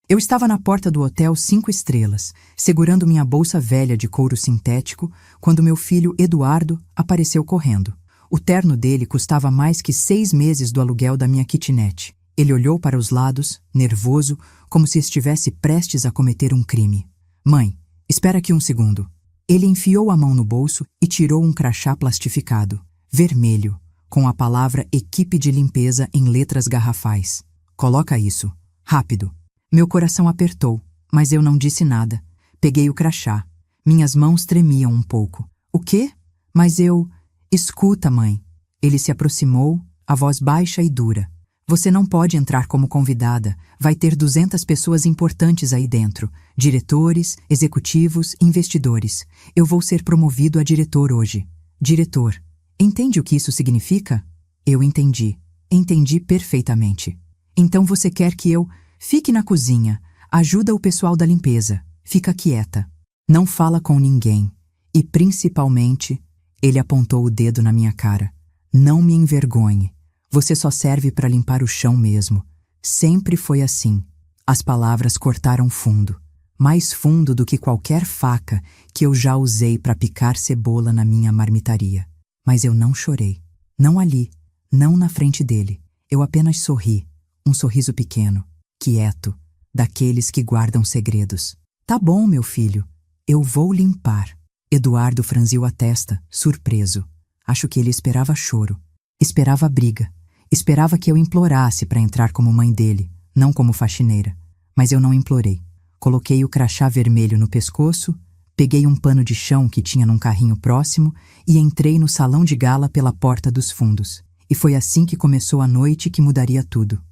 Eu estava na porta do hotel 5 estrelas, segurando minha bolsa velha de couro sintético, quando meu filho Eduardo apareceu correndo. O terno dele custava mais que 6 meses do aluguel da minha kitnet. Ele olhou para os lados, nervoso, como se estivesse prestes a cometer um crime. Mãe, espera aqui um segundo. Ele enfiou a mão no bolso e tirou um crachá plastificado, vermelho, com a palavra equipe de limpeza em letras garrafais. Coloca isso. Rápido. Meu coração apertou, mas eu não disse nada. Peguei o crachá. Minhas mãos tremiam um pouco. O quê? Mas eu... Escuta, mãe. Ele se aproximou, a voz baixa e dura. Você não pode entrar como convidada. Vai ter 200 pessoas importantes aí dentro. Diretores, executivos, investidores. Eu vou ser promovido a diretor hoje. Diretor. Entende o que isso significa? Eu entendi. Entendi perfeitamente. Então você quer que eu... Fique na cozinha. Ajuda o pessoal da limpeza. Fica quieta. Não fala com ninguém. E principalmente... Ele apontou o dedo na minha cara. Não me envergonhe. Você só serve para limpar o chão mesmo. Sempre foi assim. As palavras cortaram fundo. Mais fundo do que qualquer faca que eu já usei para picar cebola na minha marmitaria. Mas eu não chorei. Não ali. Não na frente dele. Eu apenas sorri. Um sorriso pequeno, quieto, daqueles que guardam segredos. Tá bom, meu filho. Eu vou limpar. Eduardo franziu a testa, surpreso. Acho que ele esperava choro. Esperava briga. Esperava que eu implorasse para entrar como mãe dele, não como faxineira. Mas eu não implorei. Coloquei o crachá vermelho no pescoço, peguei um pano de chão que tinha num carrinho próximo e entrei no salão de gala pela porta dos fundos. E foi assim que começou a noite que mudaria tudo.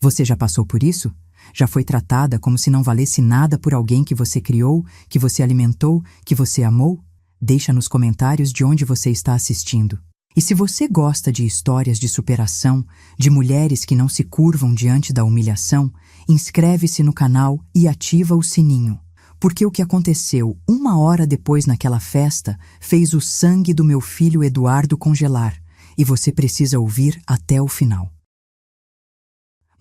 Você já passou por isso? Já foi tratada como se não valesse nada por alguém que você criou, que você alimentou, que você amou? Deixa nos comentários de onde você está assistindo. E se você gosta de histórias de superação, de mulheres que não se curvam diante da humilhação, inscreve-se no canal e ativa o sininho. Porque o que aconteceu 1 hora depois naquela festa fez o sangue do meu filho Eduardo congelar, e você precisa ouvir até o final.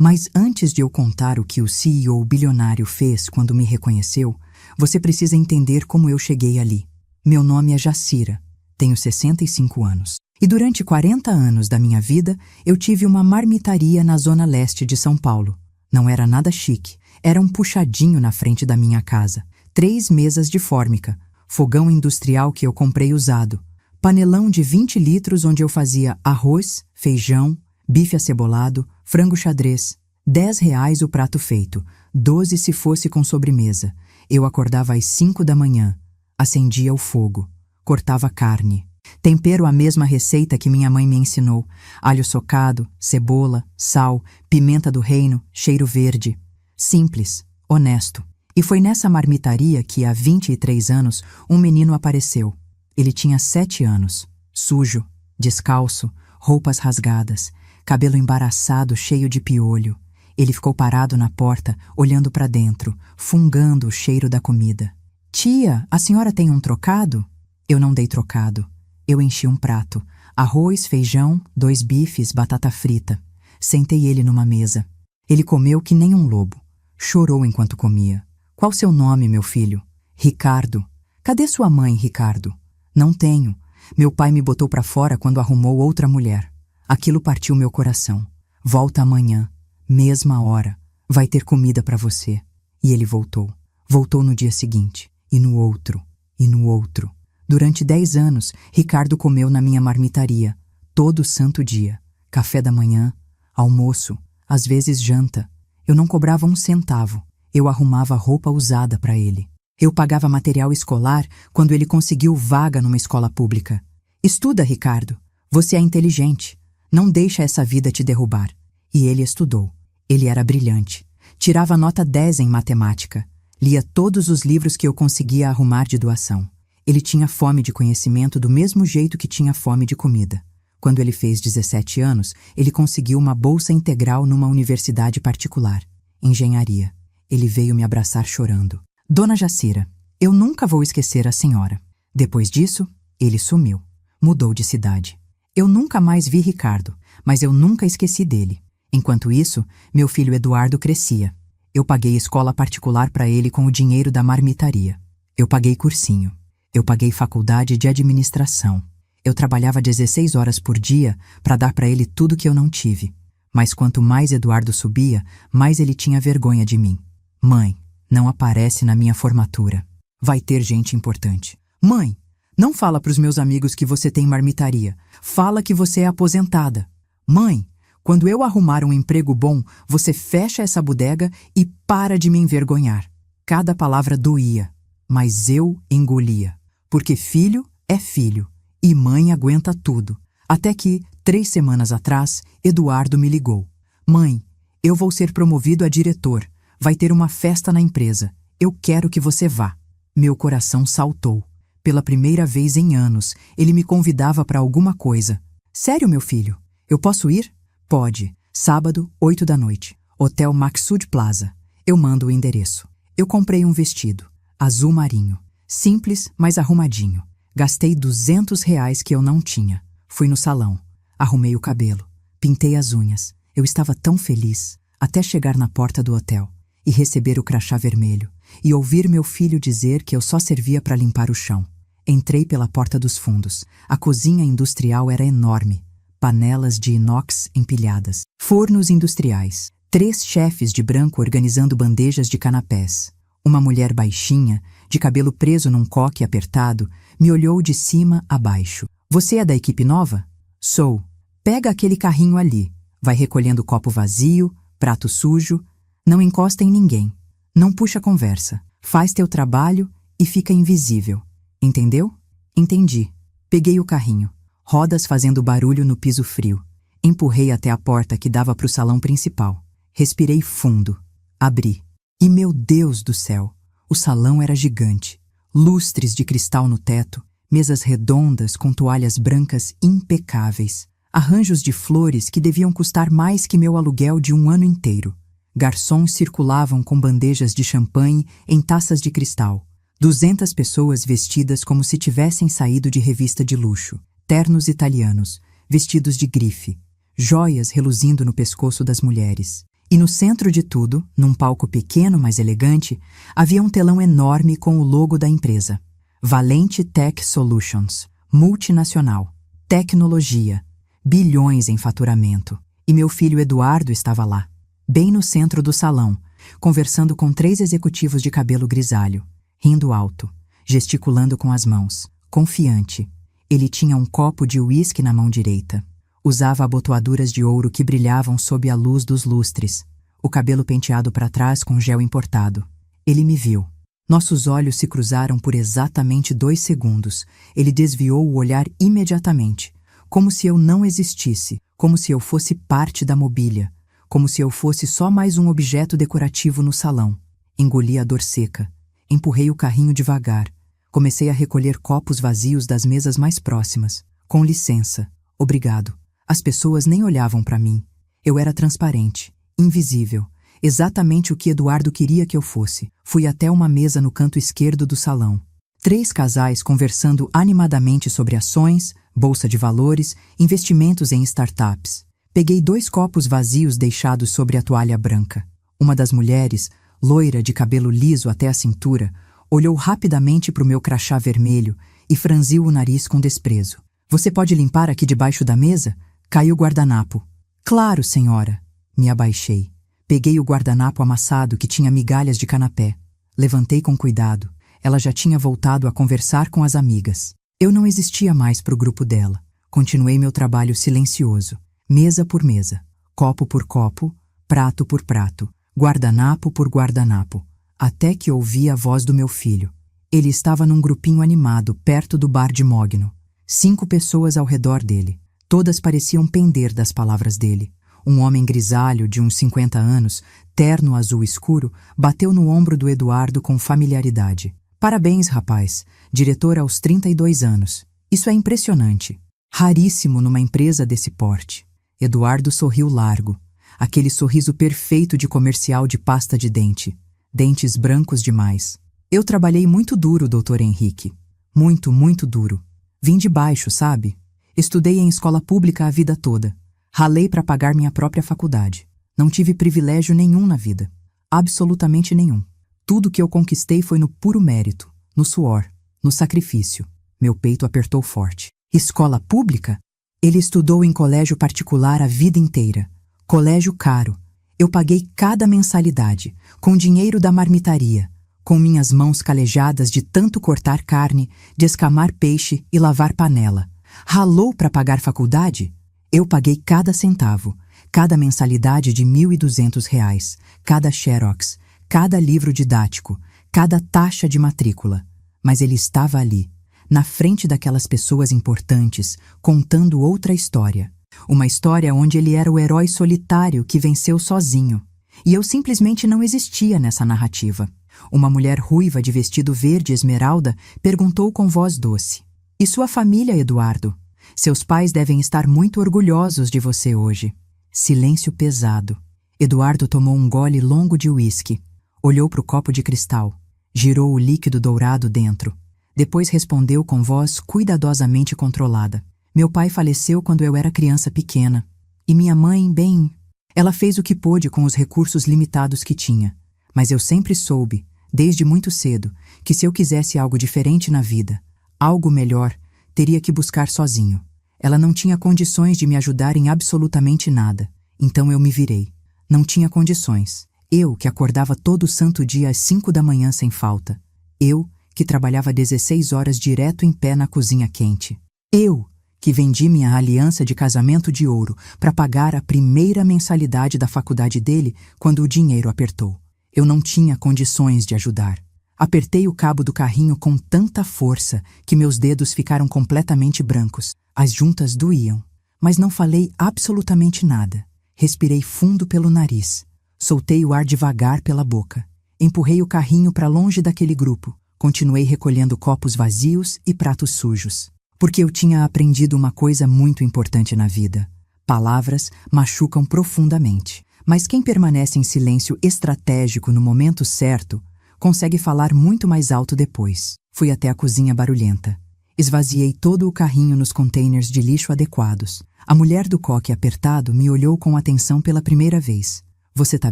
Mas antes de eu contar o que o CEO bilionário fez quando me reconheceu, você precisa entender como eu cheguei ali. Meu nome é Jacira, tenho 65 anos. E durante 40 anos da minha vida, eu tive uma marmitaria na zona leste de São Paulo. Não era nada chique, era um puxadinho na frente da minha casa. 3 mesas de fórmica, fogão industrial que eu comprei usado, panelão de 20 litros onde eu fazia arroz, feijão, bife acebolado, frango xadrez, R$ 10 o prato feito, 12 se fosse com sobremesa. Eu acordava às 5 da manhã, acendia o fogo, cortava carne. Tempero a mesma receita que minha mãe me ensinou. Alho socado, cebola, sal, pimenta do reino, cheiro verde. Simples, honesto. E foi nessa marmitaria que, há 23 anos, um menino apareceu. Ele tinha 7 anos, sujo, descalço, roupas rasgadas, cabelo embaraçado cheio de piolho. Ele ficou parado na porta, olhando para dentro, fungando o cheiro da comida. Tia, a senhora tem um trocado? Eu não dei trocado. Eu enchi um prato. Arroz, feijão, 2 bifes, batata frita. Sentei ele numa mesa. Ele comeu que nem um lobo. Chorou enquanto comia. Qual seu nome, meu filho? Ricardo. Cadê sua mãe, Ricardo? Não tenho. Meu pai me botou para fora quando arrumou outra mulher. Aquilo partiu meu coração. Volta amanhã, mesma hora. Vai ter comida para você. E ele voltou. Voltou no dia seguinte. E no outro. E no outro. Durante 10 anos, Ricardo comeu na minha marmitaria. Todo santo dia. Café da manhã, almoço, às vezes janta. Eu não cobrava um centavo. Eu arrumava roupa usada para ele. Eu pagava material escolar quando ele conseguiu vaga numa escola pública. Estuda, Ricardo. Você é inteligente. Não deixa essa vida te derrubar. E ele estudou. Ele era brilhante. Tirava nota 10 em matemática. Lia todos os livros que eu conseguia arrumar de doação. Ele tinha fome de conhecimento do mesmo jeito que tinha fome de comida. Quando ele fez 17 anos, ele conseguiu uma bolsa integral numa universidade particular. Engenharia. Ele veio me abraçar chorando. Dona Jacira, eu nunca vou esquecer a senhora. Depois disso, ele sumiu. Mudou de cidade. Eu nunca mais vi Ricardo, mas eu nunca esqueci dele. Enquanto isso, meu filho Eduardo crescia. Eu paguei escola particular para ele com o dinheiro da marmitaria. Eu paguei cursinho. Eu paguei faculdade de administração. Eu trabalhava 16 horas por dia para dar para ele tudo que eu não tive. Mas quanto mais Eduardo subia, mais ele tinha vergonha de mim. Mãe, não aparece na minha formatura. Vai ter gente importante. Mãe, não fala para os meus amigos que você tem marmitaria. Fala que você é aposentada. Mãe, quando eu arrumar um emprego bom, você fecha essa bodega e para de me envergonhar. Cada palavra doía, mas eu engolia. Porque filho é filho e mãe aguenta tudo. Até que, 3 semanas atrás, Eduardo me ligou. Mãe, eu vou ser promovido a diretor. Vai ter uma festa na empresa. Eu quero que você vá. Meu coração saltou. Pela primeira vez em anos, ele me convidava para alguma coisa. Sério, meu filho? Eu posso ir? Pode. Sábado, 8 da noite. Hotel Maxud Plaza. Eu mando o endereço. Eu comprei um vestido. Azul marinho. Simples, mas arrumadinho. Gastei R$ 200 que eu não tinha. Fui no salão. Arrumei o cabelo. Pintei as unhas. Eu estava tão feliz. Até chegar na porta do hotel. E receber o crachá vermelho. E ouvir meu filho dizer que eu só servia para limpar o chão. Entrei pela porta dos fundos. A cozinha industrial era enorme. Panelas de inox empilhadas. Fornos industriais. 3 chefes de branco organizando bandejas de canapés. Uma mulher baixinha, de cabelo preso num coque apertado, me olhou de cima a baixo. Você é da equipe nova? Sou. Pega aquele carrinho ali. Vai recolhendo copo vazio, prato sujo. Não encosta em ninguém. Não puxa conversa. Faz teu trabalho e fica invisível. Entendeu? Entendi. Peguei o carrinho. Rodas fazendo barulho no piso frio. Empurrei até a porta que dava para o salão principal. Respirei fundo. Abri. E meu Deus do céu! O salão era gigante. Lustres de cristal no teto, mesas redondas com toalhas brancas impecáveis, arranjos de flores que deviam custar mais que meu aluguel de um ano inteiro. Garçons circulavam com bandejas de champanhe em taças de cristal. 200 pessoas vestidas como se tivessem saído de revista de luxo. Ternos italianos, vestidos de grife. Joias reluzindo no pescoço das mulheres. E no centro de tudo, num palco pequeno mas elegante, havia um telão enorme com o logo da empresa. Valente Tech Solutions, multinacional, tecnologia, bilhões em faturamento. E meu filho Eduardo estava lá, bem no centro do salão, conversando com 3 executivos de cabelo grisalho, rindo alto, gesticulando com as mãos, confiante. Ele tinha um copo de uísque na mão direita. Usava abotoaduras de ouro que brilhavam sob a luz dos lustres, o cabelo penteado para trás com gel importado. Ele me viu. Nossos olhos se cruzaram por exatamente 2 segundos. Ele desviou o olhar imediatamente, como se eu não existisse, como se eu fosse parte da mobília, como se eu fosse só mais um objeto decorativo no salão. Engoli a dor seca. Empurrei o carrinho devagar. Comecei a recolher copos vazios das mesas mais próximas. Com licença. Obrigado. As pessoas nem olhavam para mim. Eu era transparente, invisível, exatamente o que Eduardo queria que eu fosse. Fui até uma mesa no canto esquerdo do salão. 3 casais conversando animadamente sobre ações, bolsa de valores, investimentos em startups. Peguei 2 copos vazios deixados sobre a toalha branca. Uma das mulheres, loira de cabelo liso até a cintura, olhou rapidamente para o meu crachá vermelho e franziu o nariz com desprezo. Você pode limpar aqui debaixo da mesa? Caiu o guardanapo. Claro, senhora. Me abaixei. Peguei o guardanapo amassado que tinha migalhas de canapé. Levantei com cuidado. Ela já tinha voltado a conversar com as amigas. Eu não existia mais para o grupo dela. Continuei meu trabalho silencioso. Mesa por mesa. Copo por copo. Prato por prato. Guardanapo por guardanapo. Até que ouvi a voz do meu filho. Ele estava num grupinho animado perto do bar de Mogno. 5 pessoas ao redor dele. Todas pareciam pender das palavras dele. Um homem grisalho de uns 50 anos, terno azul escuro, bateu no ombro do Eduardo com familiaridade. Parabéns, rapaz. Diretor aos 32 anos. Isso é impressionante. Raríssimo numa empresa desse porte. Eduardo sorriu largo. Aquele sorriso perfeito de comercial de pasta de dente. Dentes brancos demais. Eu trabalhei muito duro, Dr. Henrique. Muito, muito duro. Vim de baixo, sabe? Estudei em escola pública a vida toda. Ralei para pagar minha própria faculdade. Não tive privilégio nenhum na vida. Absolutamente nenhum. Tudo que eu conquistei foi no puro mérito, no suor, no sacrifício. Meu peito apertou forte. Escola pública? Ele estudou em colégio particular a vida inteira. Colégio caro. Eu paguei cada mensalidade, com dinheiro da marmitaria, com minhas mãos calejadas de tanto cortar carne, descamar peixe e lavar panela. Ralou para pagar faculdade? Eu paguei cada centavo, cada mensalidade de R$ 1.200, cada xerox, cada livro didático, cada taxa de matrícula. Mas ele estava ali, na frente daquelas pessoas importantes, contando outra história. Uma história onde ele era o herói solitário que venceu sozinho. E eu simplesmente não existia nessa narrativa. Uma mulher ruiva de vestido verde esmeralda perguntou com voz doce: "E sua família, Eduardo? Seus pais devem estar muito orgulhosos de você hoje." Silêncio pesado. Eduardo tomou um gole longo de uísque. Olhou para o copo de cristal. Girou o líquido dourado dentro. Depois respondeu com voz cuidadosamente controlada: "Meu pai faleceu quando eu era criança pequena. E minha mãe, bem, ela fez o que pôde com os recursos limitados que tinha. Mas eu sempre soube, desde muito cedo, que se eu quisesse algo diferente na vida, algo melhor, teria que buscar sozinho. Ela não tinha condições de me ajudar em absolutamente nada. Então eu me virei. Não tinha condições. Eu, que acordava todo santo dia às 5 da manhã sem falta. Eu, que trabalhava 16 horas direto em pé na cozinha quente. Eu, que vendi minha aliança de casamento de ouro para pagar a primeira mensalidade da faculdade dele quando o dinheiro apertou. Eu não tinha condições de ajudar. Apertei o cabo do carrinho com tanta força que meus dedos ficaram completamente brancos. As juntas doíam, mas não falei absolutamente nada. Respirei fundo pelo nariz. Soltei o ar devagar pela boca. Empurrei o carrinho para longe daquele grupo. Continuei recolhendo copos vazios e pratos sujos. Porque eu tinha aprendido uma coisa muito importante na vida. Palavras machucam profundamente. Mas quem permanece em silêncio estratégico no momento certo, consegue falar muito mais alto depois. Fui até a cozinha barulhenta. Esvaziei todo o carrinho nos containers de lixo adequados. A mulher do coque apertado me olhou com atenção pela primeira vez. "Você tá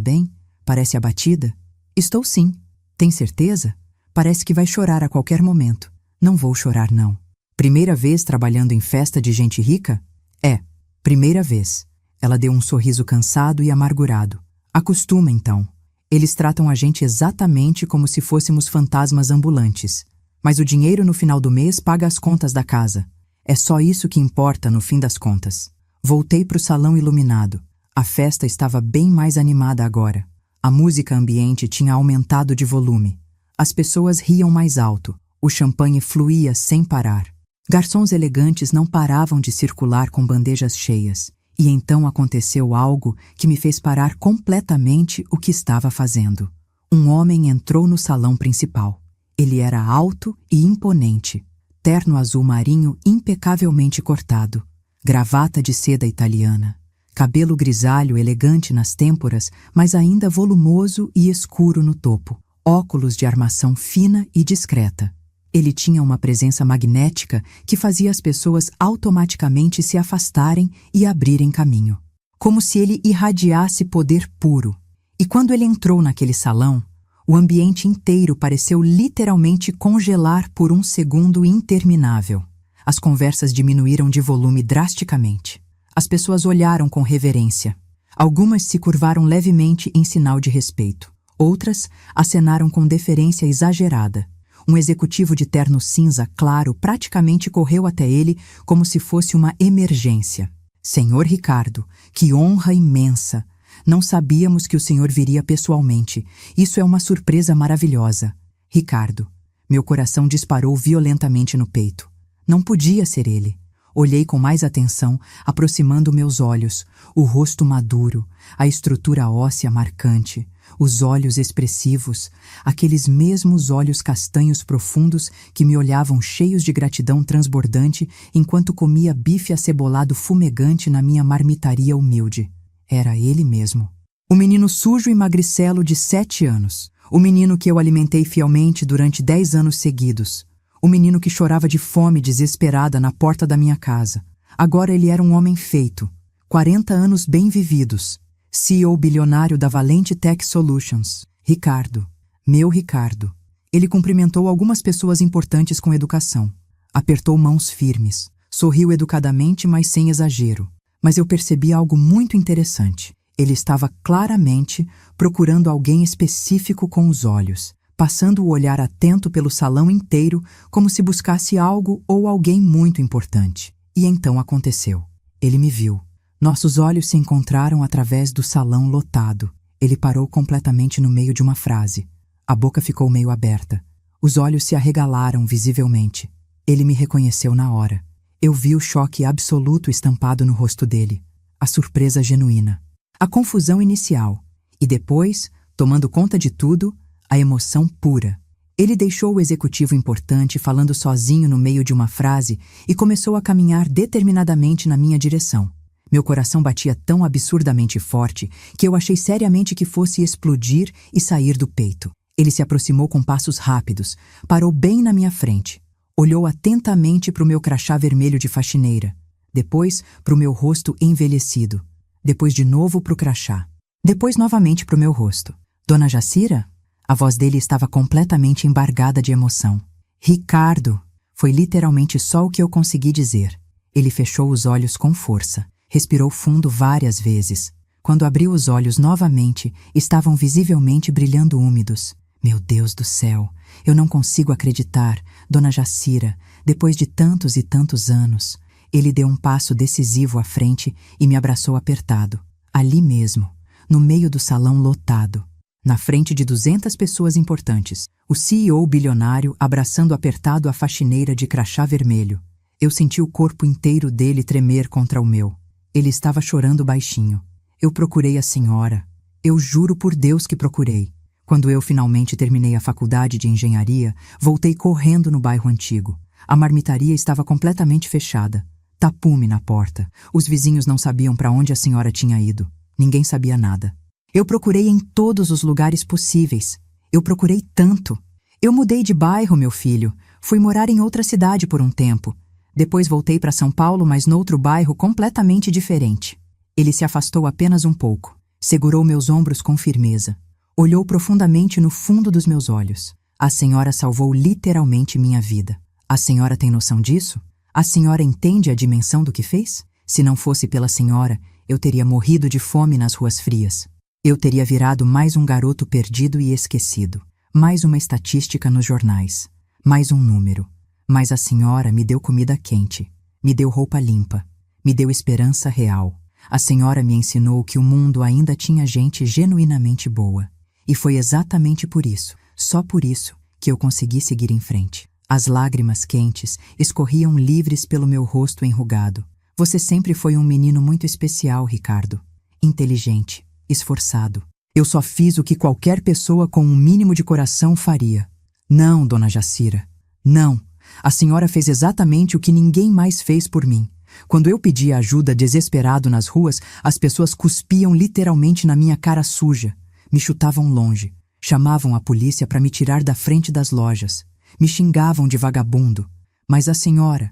bem? Parece abatida?" "Estou sim." "Tem certeza? Parece que vai chorar a qualquer momento." "Não vou chorar, não." "Primeira vez trabalhando em festa de gente rica?" "É, primeira vez." Ela deu um sorriso cansado e amargurado. "Acostuma, então. Eles tratam a gente exatamente como se fôssemos fantasmas ambulantes. Mas o dinheiro no final do mês paga as contas da casa. É só isso que importa no fim das contas." Voltei para o salão iluminado. A festa estava bem mais animada agora. A música ambiente tinha aumentado de volume. As pessoas riam mais alto. O champanhe fluía sem parar. Garçons elegantes não paravam de circular com bandejas cheias. E então aconteceu algo que me fez parar completamente o que estava fazendo. Um homem entrou no salão principal. Ele era alto e imponente. Terno azul marinho impecavelmente cortado. Gravata de seda italiana. Cabelo grisalho elegante nas têmporas, mas ainda volumoso e escuro no topo. Óculos de armação fina e discreta. Ele tinha uma presença magnética que fazia as pessoas automaticamente se afastarem e abrirem caminho. Como se ele irradiasse poder puro. E quando ele entrou naquele salão, o ambiente inteiro pareceu literalmente congelar por um segundo interminável. As conversas diminuíram de volume drasticamente. As pessoas olharam com reverência. Algumas se curvaram levemente em sinal de respeito. Outras acenaram com deferência exagerada. Um executivo de terno cinza claro praticamente correu até ele como se fosse uma emergência. "Senhor Ricardo, que honra imensa! Não sabíamos que o senhor viria pessoalmente. Isso é uma surpresa maravilhosa." "Ricardo." Meu coração disparou violentamente no peito. Não podia ser ele. Olhei com mais atenção, aproximando meus olhos, o rosto maduro, a estrutura óssea marcante, os olhos expressivos, aqueles mesmos olhos castanhos profundos que me olhavam cheios de gratidão transbordante enquanto comia bife acebolado fumegante na minha marmitaria humilde. Era ele mesmo. O menino sujo e magricelo de 7 anos. O menino que eu alimentei fielmente durante 10 anos seguidos. O menino que chorava de fome desesperada na porta da minha casa. Agora ele era um homem feito. 40 anos bem vividos. CEO bilionário da Valente Tech Solutions. Ricardo. Meu Ricardo. Ele cumprimentou algumas pessoas importantes com educação. Apertou mãos firmes. Sorriu educadamente, mas sem exagero. Mas eu percebi algo muito interessante. Ele estava claramente procurando alguém específico com os olhos, passando o olhar atento pelo salão inteiro como se buscasse algo ou alguém muito importante. E então aconteceu. Ele me viu. Nossos olhos se encontraram através do salão lotado. Ele parou completamente no meio de uma frase. A boca ficou meio aberta. Os olhos se arregalaram visivelmente. Ele me reconheceu na hora. Eu vi o choque absoluto estampado no rosto dele. A surpresa genuína. A confusão inicial. E depois, tomando conta de tudo, a emoção pura. Ele deixou o executivo importante falando sozinho no meio de uma frase e começou a caminhar determinadamente na minha direção. Meu coração batia tão absurdamente forte que eu achei seriamente que fosse explodir e sair do peito. Ele se aproximou com passos rápidos, parou bem na minha frente, olhou atentamente para o meu crachá vermelho de faxineira, depois para o meu rosto envelhecido, depois de novo para o crachá, depois novamente para o meu rosto. Dona Jacira? A voz dele estava completamente embargada de emoção. Ricardo! Foi literalmente só o que eu consegui dizer. Ele fechou os olhos com força, respirou fundo várias vezes. Quando abriu os olhos novamente, estavam visivelmente brilhando úmidos. Meu Deus do céu! Eu não consigo acreditar, Dona Jacira, depois de tantos e tantos anos. Ele deu um passo decisivo à frente e me abraçou apertado. Ali mesmo, no meio do salão lotado. Na frente de 200 pessoas importantes, o CEO bilionário abraçando apertado a faxineira de crachá vermelho. Eu senti o corpo inteiro dele tremer contra o meu. Ele estava chorando baixinho. Eu procurei a senhora. Eu juro por Deus que procurei. Quando eu finalmente terminei a faculdade de engenharia, voltei correndo no bairro antigo. A marmitaria estava completamente fechada. Tapume na porta. Os vizinhos não sabiam para onde a senhora tinha ido. Ninguém sabia nada. Eu procurei em todos os lugares possíveis. Eu procurei tanto. Eu mudei de bairro, meu filho. Fui morar em outra cidade por um tempo. Depois voltei para São Paulo, mas noutro bairro completamente diferente. Ele se afastou apenas um pouco. Segurou meus ombros com firmeza. Olhou profundamente no fundo dos meus olhos. A senhora salvou literalmente minha vida. A senhora tem noção disso? A senhora entende a dimensão do que fez? Se não fosse pela senhora, eu teria morrido de fome nas ruas frias. Eu teria virado mais um garoto perdido e esquecido. Mais uma estatística nos jornais. Mais um número. Mas a senhora me deu comida quente. Me deu roupa limpa. Me deu esperança real. A senhora me ensinou que o mundo ainda tinha gente genuinamente boa. E foi exatamente por isso, só por isso, que eu consegui seguir em frente. As lágrimas quentes escorriam livres pelo meu rosto enrugado. Você sempre foi um menino muito especial, Ricardo. Inteligente, esforçado. Eu só fiz o que qualquer pessoa com um mínimo de coração faria. Não, Dona Jacira. Não. A senhora fez exatamente o que ninguém mais fez por mim. Quando eu pedia ajuda desesperado nas ruas, as pessoas cuspiam literalmente na minha cara suja. Me chutavam longe. Chamavam a polícia para me tirar da frente das lojas. Me xingavam de vagabundo. Mas a senhora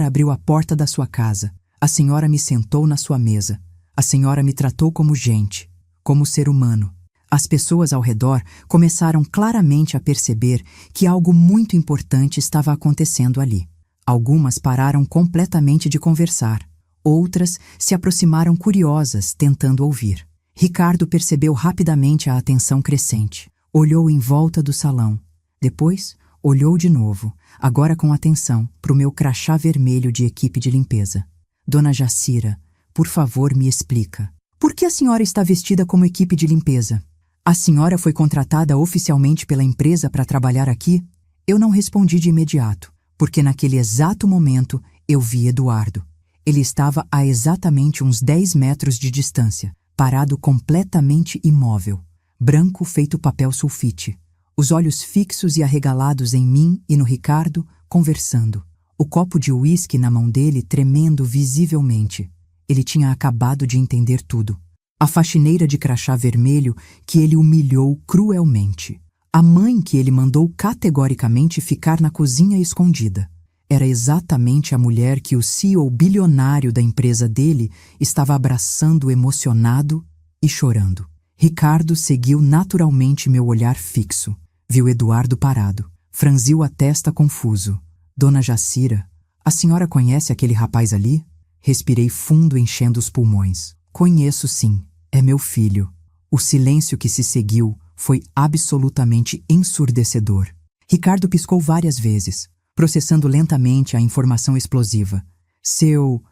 abriu a porta da sua casa. A senhora me sentou na sua mesa. A senhora me tratou como gente, como ser humano. As pessoas ao redor começaram claramente a perceber que algo muito importante estava acontecendo ali. Algumas pararam completamente de conversar. Outras se aproximaram curiosas, tentando ouvir. Ricardo percebeu rapidamente a atenção crescente. Olhou em volta do salão. Depois, olhou de novo, agora com atenção, para o meu crachá vermelho de equipe de limpeza. Dona Jacira, por favor, me explica. Por que a senhora está vestida como equipe de limpeza? A senhora foi contratada oficialmente pela empresa para trabalhar aqui? Eu não respondi de imediato, porque naquele exato momento eu vi Eduardo. Ele estava a exatamente uns 10 metros de distância, parado completamente imóvel, branco feito papel sulfite. Os olhos fixos e arregalados em mim e no Ricardo, conversando. O copo de uísque na mão dele tremendo visivelmente. Ele tinha acabado de entender tudo. A faxineira de crachá vermelho que ele humilhou cruelmente. A mãe que ele mandou categoricamente ficar na cozinha escondida. Era exatamente a mulher que o CEO bilionário da empresa dele estava abraçando emocionado e chorando. Ricardo seguiu naturalmente meu olhar fixo. Viu Eduardo parado. Franziu a testa confuso. Dona Jacira, a senhora conhece aquele rapaz ali? Respirei fundo, enchendo os pulmões. Conheço sim, é meu filho. O silêncio que se seguiu foi absolutamente ensurdecedor. Ricardo piscou várias vezes, processando lentamente a informação explosiva. Seu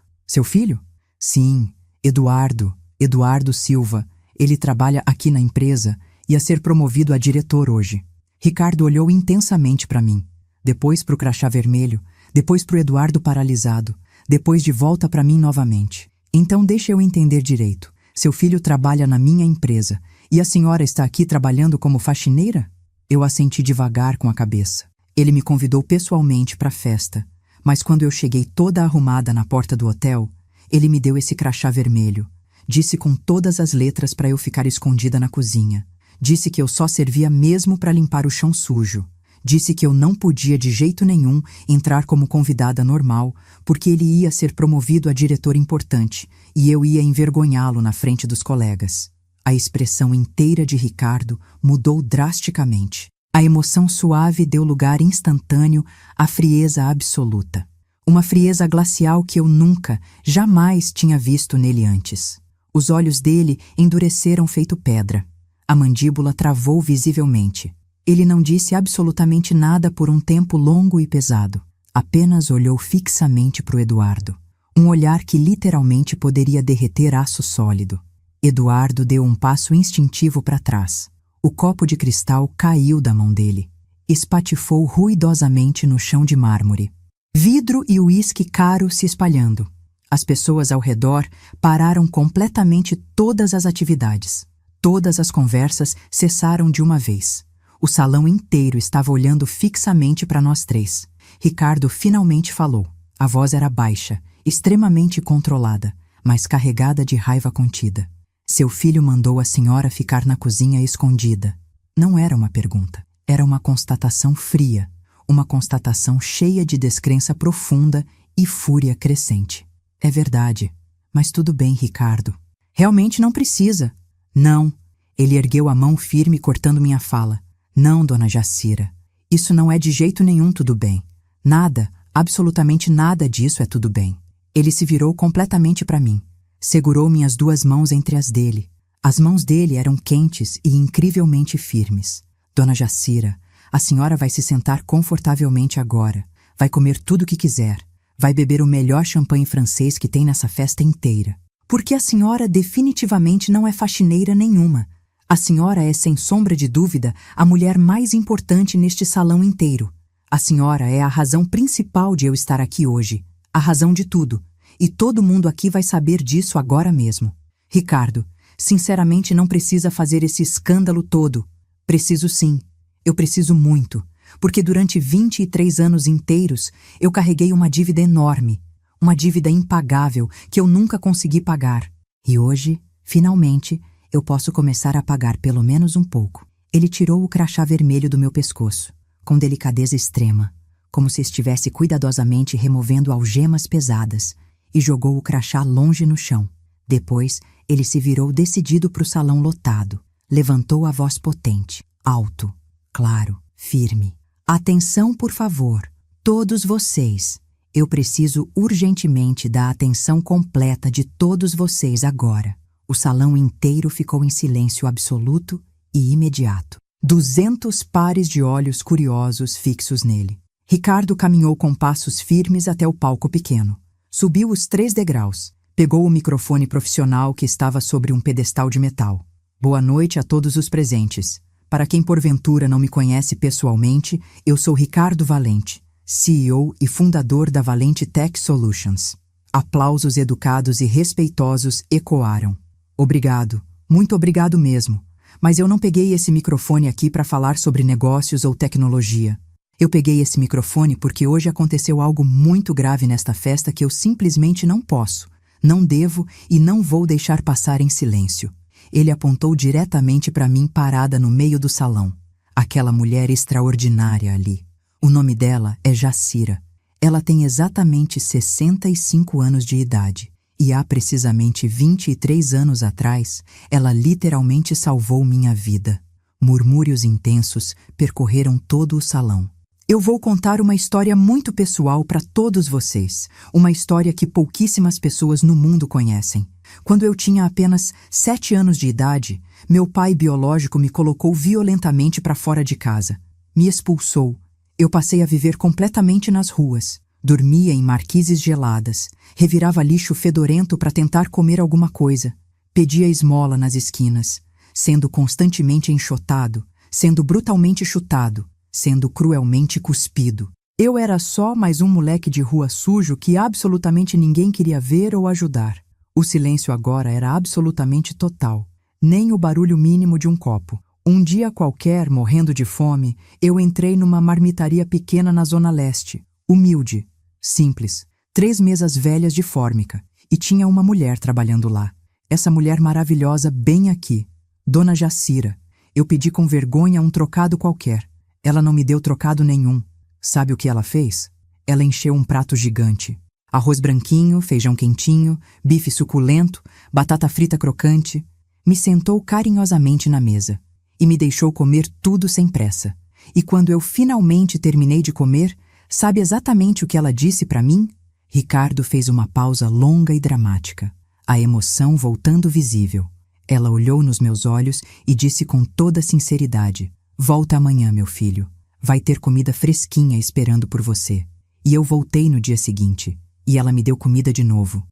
filho? Sim, Eduardo Silva. Ele trabalha aqui na empresa, ia ser promovido a diretor hoje. Ricardo olhou intensamente para mim, depois para o crachá vermelho, depois para o Eduardo paralisado, depois de volta para mim novamente. Então deixa eu entender direito. Seu filho trabalha na minha empresa e a senhora está aqui trabalhando como faxineira? Eu assenti devagar com a cabeça. Ele me convidou pessoalmente para a festa, mas quando eu cheguei toda arrumada na porta do hotel, ele me deu esse crachá vermelho. Disse com todas as letras para eu ficar escondida na cozinha. Disse que eu só servia mesmo para limpar o chão sujo. Disse que eu não podia de jeito nenhum entrar como convidada normal, porque ele ia ser promovido a diretor importante e eu ia envergonhá-lo na frente dos colegas. A expressão inteira de Ricardo mudou drasticamente. A emoção suave deu lugar instantâneo à frieza absoluta. Uma frieza glacial que eu nunca, jamais tinha visto nele antes. Os olhos dele endureceram feito pedra. A mandíbula travou visivelmente. Ele não disse absolutamente nada por um tempo longo e pesado. Apenas olhou fixamente para o Eduardo. Um olhar que literalmente poderia derreter aço sólido. Eduardo deu um passo instintivo para trás. O copo de cristal caiu da mão dele. Espatifou ruidosamente no chão de mármore. Vidro e uísque caro se espalhando. As pessoas ao redor pararam completamente todas as atividades. Todas as conversas cessaram de uma vez. O salão inteiro estava olhando fixamente para nós três. Ricardo finalmente falou. A voz era baixa, extremamente controlada, mas carregada de raiva contida. Seu filho mandou a senhora ficar na cozinha escondida. Não era uma pergunta, era uma constatação fria, uma constatação cheia de descrença profunda e fúria crescente. É verdade, mas tudo bem, Ricardo. Realmente não precisa. Não. Ele ergueu a mão firme, cortando minha fala. Não, dona Jacira. Isso não é de jeito nenhum tudo bem. Nada, absolutamente nada disso é tudo bem. Ele se virou completamente para mim. Segurou minhas duas mãos entre as dele. As mãos dele eram quentes e incrivelmente firmes. Dona Jacira, a senhora vai se sentar confortavelmente agora. Vai comer tudo o que quiser. Vai beber o melhor champanhe francês que tem nessa festa inteira. Porque a senhora definitivamente não é faxineira nenhuma. A senhora é, sem sombra de dúvida, a mulher mais importante neste salão inteiro. A senhora é a razão principal de eu estar aqui hoje. A razão de tudo. E todo mundo aqui vai saber disso agora mesmo. Ricardo, sinceramente não precisa fazer esse escândalo todo. Preciso sim. Eu preciso muito. Porque durante 23 anos inteiros eu carreguei uma dívida enorme, uma dívida impagável que eu nunca consegui pagar. E hoje, finalmente, eu posso começar a pagar pelo menos um pouco. Ele tirou o crachá vermelho do meu pescoço, com delicadeza extrema, como se estivesse cuidadosamente removendo algemas pesadas, e jogou o crachá longe no chão. Depois, ele se virou decidido para o salão lotado. Levantou a voz potente, alto, claro, firme. Atenção, por favor, todos vocês. Eu preciso urgentemente da atenção completa de todos vocês agora. O salão inteiro ficou em silêncio absoluto e imediato. 200 pares de olhos curiosos fixos nele. Ricardo caminhou com passos firmes até o palco pequeno. Subiu os 3 degraus. Pegou o microfone profissional que estava sobre um pedestal de metal. Boa noite a todos os presentes. Para quem porventura não me conhece pessoalmente, eu sou Ricardo Valente, CEO e fundador da Valente Tech Solutions. Aplausos educados e respeitosos ecoaram. Obrigado, muito obrigado mesmo. Mas eu não peguei esse microfone aqui para falar sobre negócios ou tecnologia. Eu peguei esse microfone porque hoje aconteceu algo muito grave nesta festa que eu simplesmente não posso, não devo e não vou deixar passar em silêncio. Ele apontou diretamente para mim parada no meio do salão. Aquela mulher extraordinária ali. O nome dela é Jacira. Ela tem exatamente 65 anos de idade. E há precisamente 23 anos atrás, ela literalmente salvou minha vida. Murmúrios intensos percorreram todo o salão. Eu vou contar uma história muito pessoal para todos vocês. Uma história que pouquíssimas pessoas no mundo conhecem. Quando eu tinha apenas 7 anos de idade, meu pai biológico me colocou violentamente para fora de casa. Me expulsou. Eu passei a viver completamente nas ruas. Dormia em marquises geladas, revirava lixo fedorento para tentar comer alguma coisa, pedia esmola nas esquinas, sendo constantemente enxotado, sendo brutalmente chutado, sendo cruelmente cuspido. Eu era só mais um moleque de rua sujo que absolutamente ninguém queria ver ou ajudar. O silêncio agora era absolutamente total, nem o barulho mínimo de um copo. Um dia qualquer, morrendo de fome, eu entrei numa marmitaria pequena na Zona Leste, humilde, simples, 3 mesas velhas de fórmica, e tinha uma mulher trabalhando lá. Essa mulher maravilhosa bem aqui, Dona Jacira. Eu pedi com vergonha um trocado qualquer. Ela não me deu trocado nenhum. Sabe o que ela fez? Ela encheu um prato gigante. Arroz branquinho, feijão quentinho, bife suculento, batata frita crocante. Me sentou carinhosamente na mesa e me deixou comer tudo sem pressa. E quando eu finalmente terminei de comer, sabe exatamente o que ela disse para mim? Ricardo fez uma pausa longa e dramática, a emoção voltando visível. Ela olhou nos meus olhos e disse com toda sinceridade: "Volta amanhã, meu filho. Vai ter comida fresquinha esperando por você." E eu voltei no dia seguinte, e ela me deu comida de novo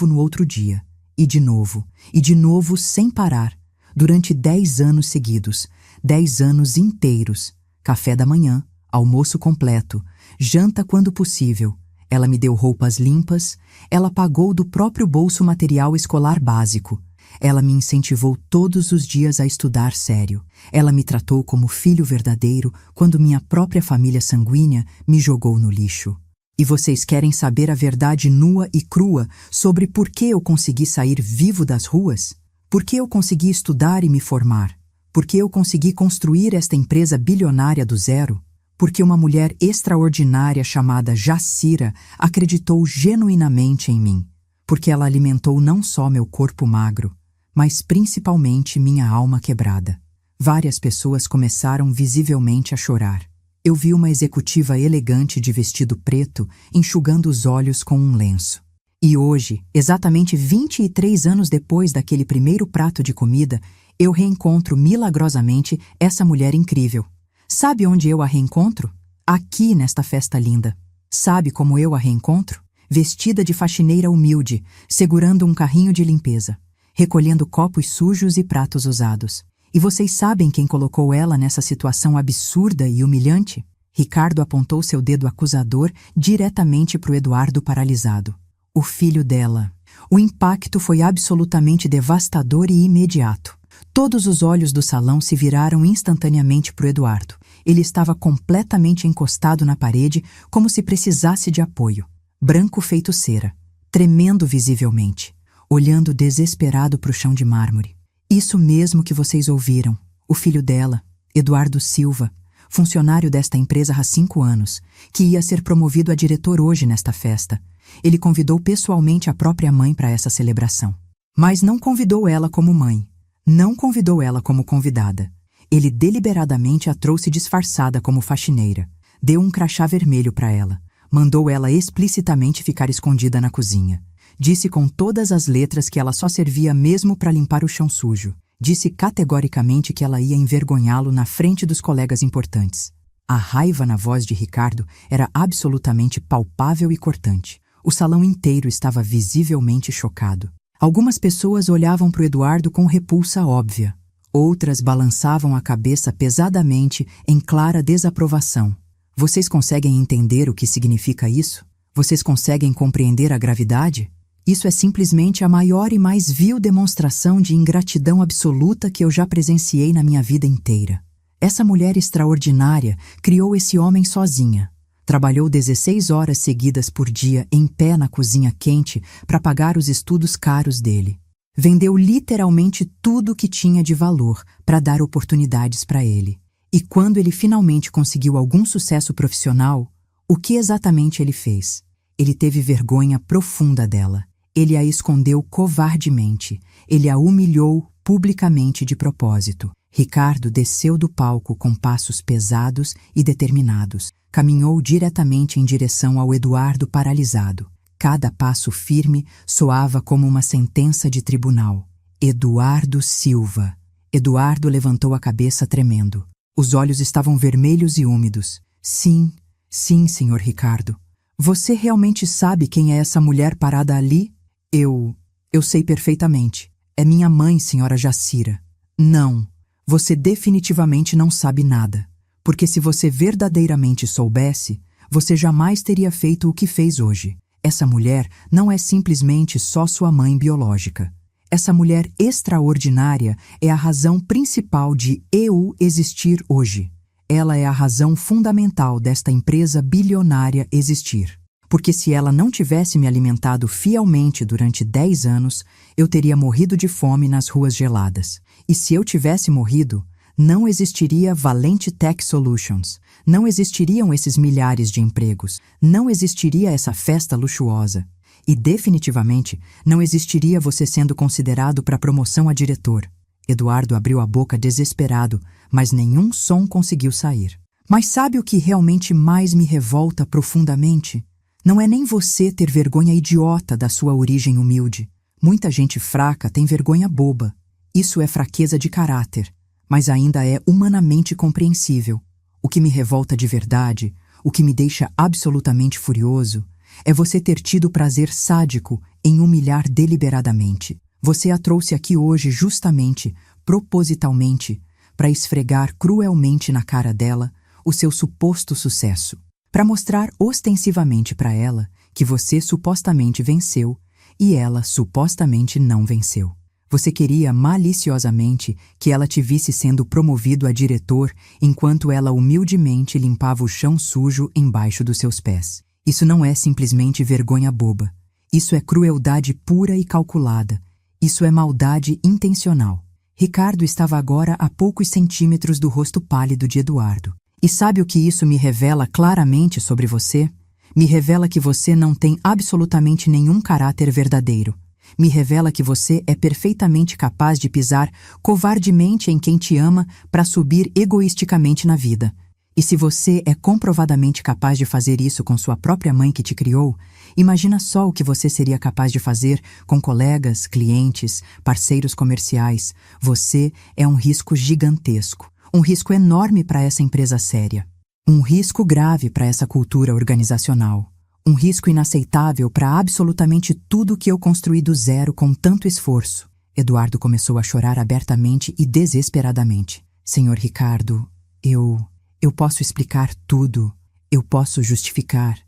no outro dia, e de novo sem parar, durante 10 anos seguidos, 10 anos inteiros. Café da manhã, almoço completo, janta quando possível. Ela me deu roupas limpas, ela pagou do próprio bolso material escolar básico. Ela me incentivou todos os dias a estudar sério. Ela me tratou como filho verdadeiro quando minha própria família sanguínea me jogou no lixo. E vocês querem saber a verdade nua e crua sobre por que eu consegui sair vivo das ruas? Por que eu consegui estudar e me formar? Por que eu consegui construir esta empresa bilionária do zero? Porque uma mulher extraordinária chamada Jacira acreditou genuinamente em mim. Porque ela alimentou não só meu corpo magro, mas principalmente minha alma quebrada. Várias pessoas começaram visivelmente a chorar. Eu vi uma executiva elegante de vestido preto enxugando os olhos com um lenço. E hoje, exatamente 23 anos depois daquele primeiro prato de comida, eu reencontro milagrosamente essa mulher incrível. Sabe onde eu a reencontro? Aqui nesta festa linda. Sabe como eu a reencontro? Vestida de faxineira humilde, segurando um carrinho de limpeza, recolhendo copos sujos e pratos usados. E vocês sabem quem colocou ela nessa situação absurda e humilhante? Ricardo apontou seu dedo acusador diretamente para o Eduardo paralisado. O filho dela. O impacto foi absolutamente devastador e imediato. Todos os olhos do salão se viraram instantaneamente para o Eduardo. Ele estava completamente encostado na parede, como se precisasse de apoio. Branco feito cera, tremendo visivelmente, olhando desesperado para o chão de mármore. Isso mesmo que vocês ouviram. O filho dela, Eduardo Silva, funcionário desta empresa há 5 anos, que ia ser promovido a diretor hoje nesta festa. Ele convidou pessoalmente a própria mãe para essa celebração. Mas não convidou ela como mãe. Não convidou ela como convidada. Ele deliberadamente a trouxe disfarçada como faxineira. Deu um crachá vermelho para ela. Mandou ela explicitamente ficar escondida na cozinha. Disse com todas as letras que ela só servia mesmo para limpar o chão sujo. Disse categoricamente que ela ia envergonhá-lo na frente dos colegas importantes. A raiva na voz de Ricardo era absolutamente palpável e cortante. O salão inteiro estava visivelmente chocado. Algumas pessoas olhavam para o Eduardo com repulsa óbvia. Outras balançavam a cabeça pesadamente em clara desaprovação. Vocês conseguem entender o que significa isso? Vocês conseguem compreender a gravidade? Isso é simplesmente a maior e mais vil demonstração de ingratidão absoluta que eu já presenciei na minha vida inteira. Essa mulher extraordinária criou esse homem sozinha. Trabalhou 16 horas seguidas por dia em pé na cozinha quente para pagar os estudos caros dele. Vendeu literalmente tudo o que tinha de valor para dar oportunidades para ele. E quando ele finalmente conseguiu algum sucesso profissional, o que exatamente ele fez? Ele teve vergonha profunda dela. Ele a escondeu covardemente. Ele a humilhou publicamente de propósito. Ricardo desceu do palco com passos pesados e determinados. Caminhou diretamente em direção ao Eduardo paralisado. Cada passo firme soava como uma sentença de tribunal. Eduardo Silva. Eduardo levantou a cabeça tremendo. Os olhos estavam vermelhos e úmidos. Sim, senhor Ricardo. Você realmente sabe quem é essa mulher parada ali? Eu sei perfeitamente. É minha mãe, senhora Jacira. Não, você definitivamente não sabe nada. Porque se você verdadeiramente soubesse, você jamais teria feito o que fez hoje. Essa mulher não é simplesmente só sua mãe biológica. Essa mulher extraordinária é a razão principal de eu existir hoje. Ela é a razão fundamental desta empresa bilionária existir. Porque se ela não tivesse me alimentado fielmente durante 10 anos, eu teria morrido de fome nas ruas geladas. E se eu tivesse morrido, não existiria Valente Tech Solutions, não existiriam esses milhares de empregos, não existiria essa festa luxuosa. E definitivamente não existiria você sendo considerado para promoção a diretor. Eduardo abriu a boca desesperado, mas nenhum som conseguiu sair. Mas sabe o que realmente mais me revolta profundamente? Não é nem você ter vergonha idiota da sua origem humilde. Muita gente fraca tem vergonha boba. Isso é fraqueza de caráter, mas ainda é humanamente compreensível. O que me revolta de verdade, o que me deixa absolutamente furioso, é você ter tido prazer sádico em humilhar deliberadamente. Você a trouxe aqui hoje justamente, propositalmente, para esfregar cruelmente na cara dela o seu suposto sucesso. Para mostrar ostensivamente para ela que você supostamente venceu e ela supostamente não venceu. Você queria maliciosamente que ela te visse sendo promovido a diretor enquanto ela humildemente limpava o chão sujo embaixo dos seus pés. Isso não é simplesmente vergonha boba. Isso é crueldade pura e calculada. Isso é maldade intencional. Ricardo estava agora a poucos centímetros do rosto pálido de Eduardo. E sabe o que isso me revela claramente sobre você? Me revela que você não tem absolutamente nenhum caráter verdadeiro. Me revela que você é perfeitamente capaz de pisar covardemente em quem te ama para subir egoisticamente na vida. E se você é comprovadamente capaz de fazer isso com sua própria mãe que te criou, imagina só o que você seria capaz de fazer com colegas, clientes, parceiros comerciais. Você é um risco gigantesco. Um risco enorme para essa empresa séria. Um risco grave para essa cultura organizacional. Um risco inaceitável para absolutamente tudo que eu construí do zero com tanto esforço. Eduardo começou a chorar abertamente e desesperadamente. Senhor Ricardo, eu posso explicar tudo. Eu posso justificar.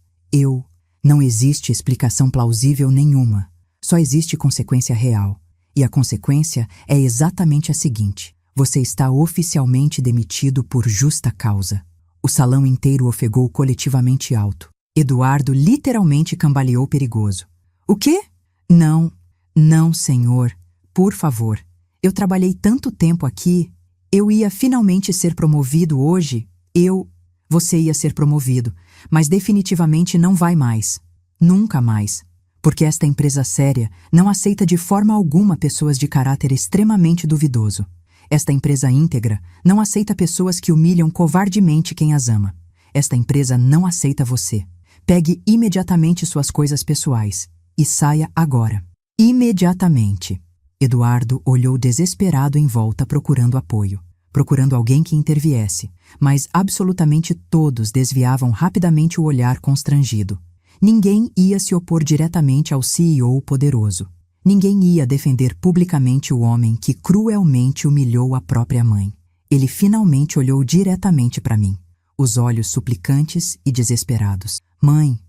Não existe explicação plausível nenhuma. Só existe consequência real. E a consequência é exatamente a seguinte. Você está oficialmente demitido por justa causa. O salão inteiro ofegou coletivamente alto. Eduardo literalmente cambaleou perigoso. O quê? Não, senhor. Por favor. Eu trabalhei tanto tempo aqui. Eu ia finalmente ser promovido hoje. Você ia ser promovido, mas definitivamente não vai mais. Nunca mais. Porque esta empresa séria não aceita de forma alguma pessoas de caráter extremamente duvidoso. Esta empresa íntegra não aceita pessoas que humilham covardemente quem as ama. Esta empresa não aceita você. Pegue imediatamente suas coisas pessoais e saia agora. Imediatamente. Eduardo olhou desesperado em volta procurando apoio, procurando alguém que interviesse, mas absolutamente todos desviavam rapidamente o olhar constrangido. Ninguém ia se opor diretamente ao CEO poderoso. Ninguém ia defender publicamente o homem que cruelmente humilhou a própria mãe. Ele finalmente olhou diretamente para mim, os olhos suplicantes e desesperados. Mãe,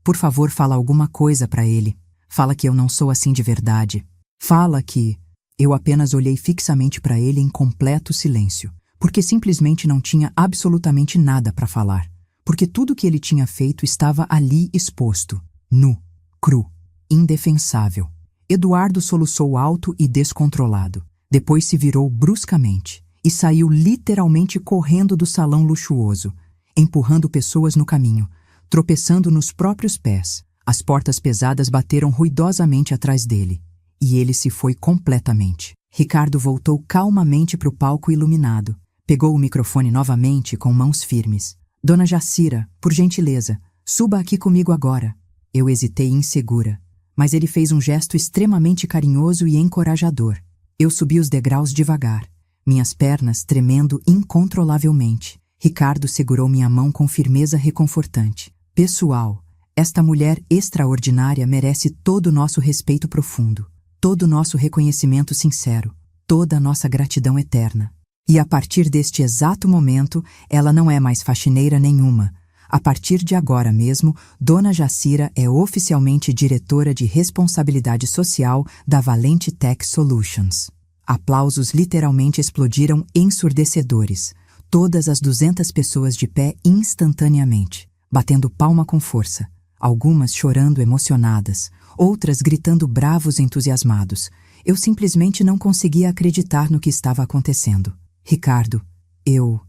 por favor, fala alguma coisa para ele. Fala que eu não sou assim de verdade. Fala que... Eu apenas olhei fixamente para ele em completo silêncio, porque simplesmente não tinha absolutamente nada para falar. Porque tudo que ele tinha feito estava ali exposto, nu, cru, indefensável. Eduardo soluçou alto e descontrolado. Depois se virou bruscamente e saiu literalmente correndo do salão luxuoso, empurrando pessoas no caminho, tropeçando nos próprios pés. As portas pesadas bateram ruidosamente atrás dele, e ele se foi completamente. Ricardo voltou calmamente para o palco iluminado. Pegou o microfone novamente com mãos firmes. Dona Jacira, por gentileza, suba aqui comigo agora. Eu hesitei insegura, mas ele fez um gesto extremamente carinhoso e encorajador. Eu subi os degraus devagar, minhas pernas tremendo incontrolavelmente. Ricardo segurou minha mão com firmeza reconfortante. Pessoal, esta mulher extraordinária merece todo o nosso respeito profundo, todo o nosso reconhecimento sincero, toda a nossa gratidão eterna. E a partir deste exato momento, ela não é mais faxineira nenhuma. A partir de agora mesmo, Dona Jacira é oficialmente diretora de responsabilidade social da Valente Tech Solutions. Aplausos literalmente explodiram ensurdecedores. Todas as 200 pessoas de pé instantaneamente, batendo palma com força. Algumas chorando emocionadas, outras gritando bravos entusiasmados. Eu simplesmente não conseguia acreditar no que estava acontecendo. Ricardo, eu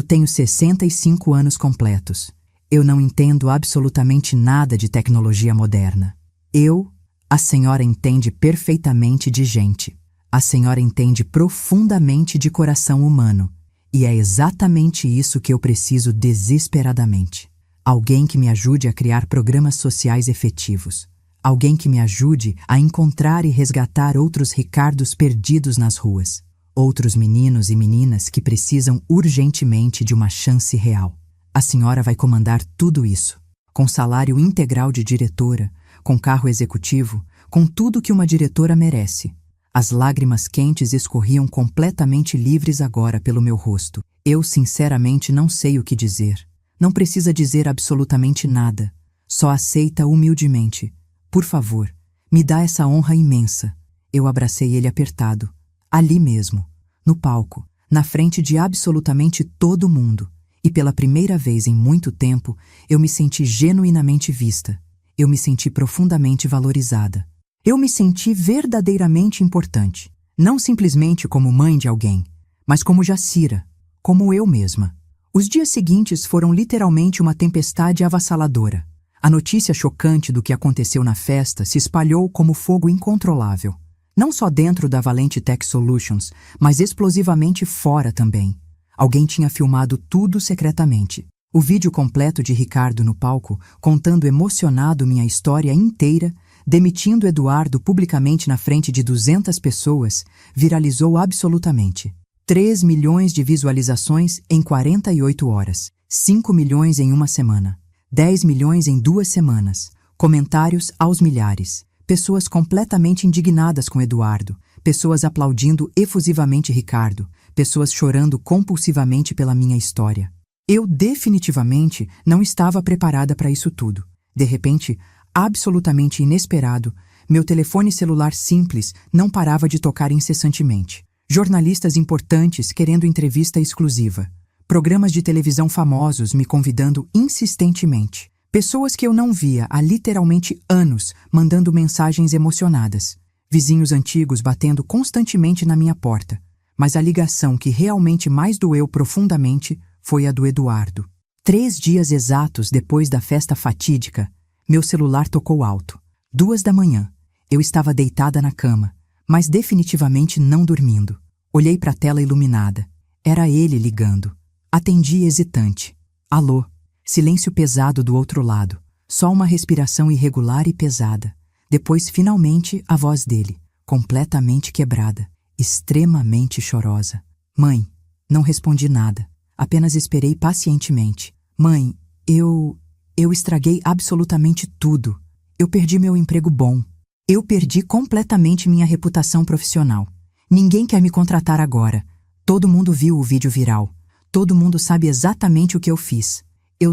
tenho 65 anos completos. Eu não entendo absolutamente nada de tecnologia moderna. A senhora entende perfeitamente de gente. A senhora entende profundamente de coração humano. E é exatamente isso que eu preciso desesperadamente. Alguém que me ajude a criar programas sociais efetivos. Alguém que me ajude a encontrar e resgatar outros Ricardos perdidos nas ruas. Outros meninos e meninas que precisam urgentemente de uma chance real. A senhora vai comandar tudo isso, com salário integral de diretora, com carro executivo, com tudo que uma diretora merece. As lágrimas quentes escorriam completamente livres agora pelo meu rosto. Eu sinceramente não sei o que dizer. Não precisa dizer absolutamente nada. Só aceita humildemente. Por favor, me dá essa honra imensa. Eu abracei ele apertado. Ali mesmo, no palco, na frente de absolutamente todo mundo. E pela primeira vez em muito tempo, eu me senti genuinamente vista. Eu me senti profundamente valorizada. Eu me senti verdadeiramente importante. Não simplesmente como mãe de alguém, mas como Jacira, como eu mesma. Os dias seguintes foram literalmente uma tempestade avassaladora. A notícia chocante do que aconteceu na festa se espalhou como fogo incontrolável. Não só dentro da Valente Tech Solutions, mas explosivamente fora também. Alguém tinha filmado tudo secretamente. O vídeo completo de Ricardo no palco, contando emocionado minha história inteira, demitindo Eduardo publicamente na frente de 200 pessoas, viralizou absolutamente. 3 milhões de visualizações em 48 horas. 5 milhões em uma semana. 10 milhões em 2 semanas. Comentários aos milhares. Pessoas completamente indignadas com Eduardo. Pessoas aplaudindo efusivamente Ricardo. Pessoas chorando compulsivamente pela minha história. Eu definitivamente não estava preparada para isso tudo. De repente, absolutamente inesperado, meu telefone celular simples não parava de tocar incessantemente. Jornalistas importantes querendo entrevista exclusiva. Programas de televisão famosos me convidando insistentemente. Pessoas que eu não via há literalmente anos mandando mensagens emocionadas. Vizinhos antigos batendo constantemente na minha porta. Mas a ligação que realmente mais doeu profundamente foi a do Eduardo. 3 dias exatos depois da festa fatídica, meu celular tocou alto. 2 da manhã. Eu estava deitada na cama, mas definitivamente não dormindo. Olhei para a tela iluminada. Era ele ligando. Atendi hesitante. Alô. Silêncio pesado do outro lado. Só uma respiração irregular e pesada. Depois, finalmente, a voz dele, completamente quebrada, extremamente chorosa. Mãe, não respondi nada. Apenas esperei pacientemente. Mãe, eu estraguei absolutamente tudo. Eu perdi meu emprego bom. Eu perdi completamente minha reputação profissional. Ninguém quer me contratar agora. Todo mundo viu o vídeo viral. Todo mundo sabe exatamente o que eu fiz. Eu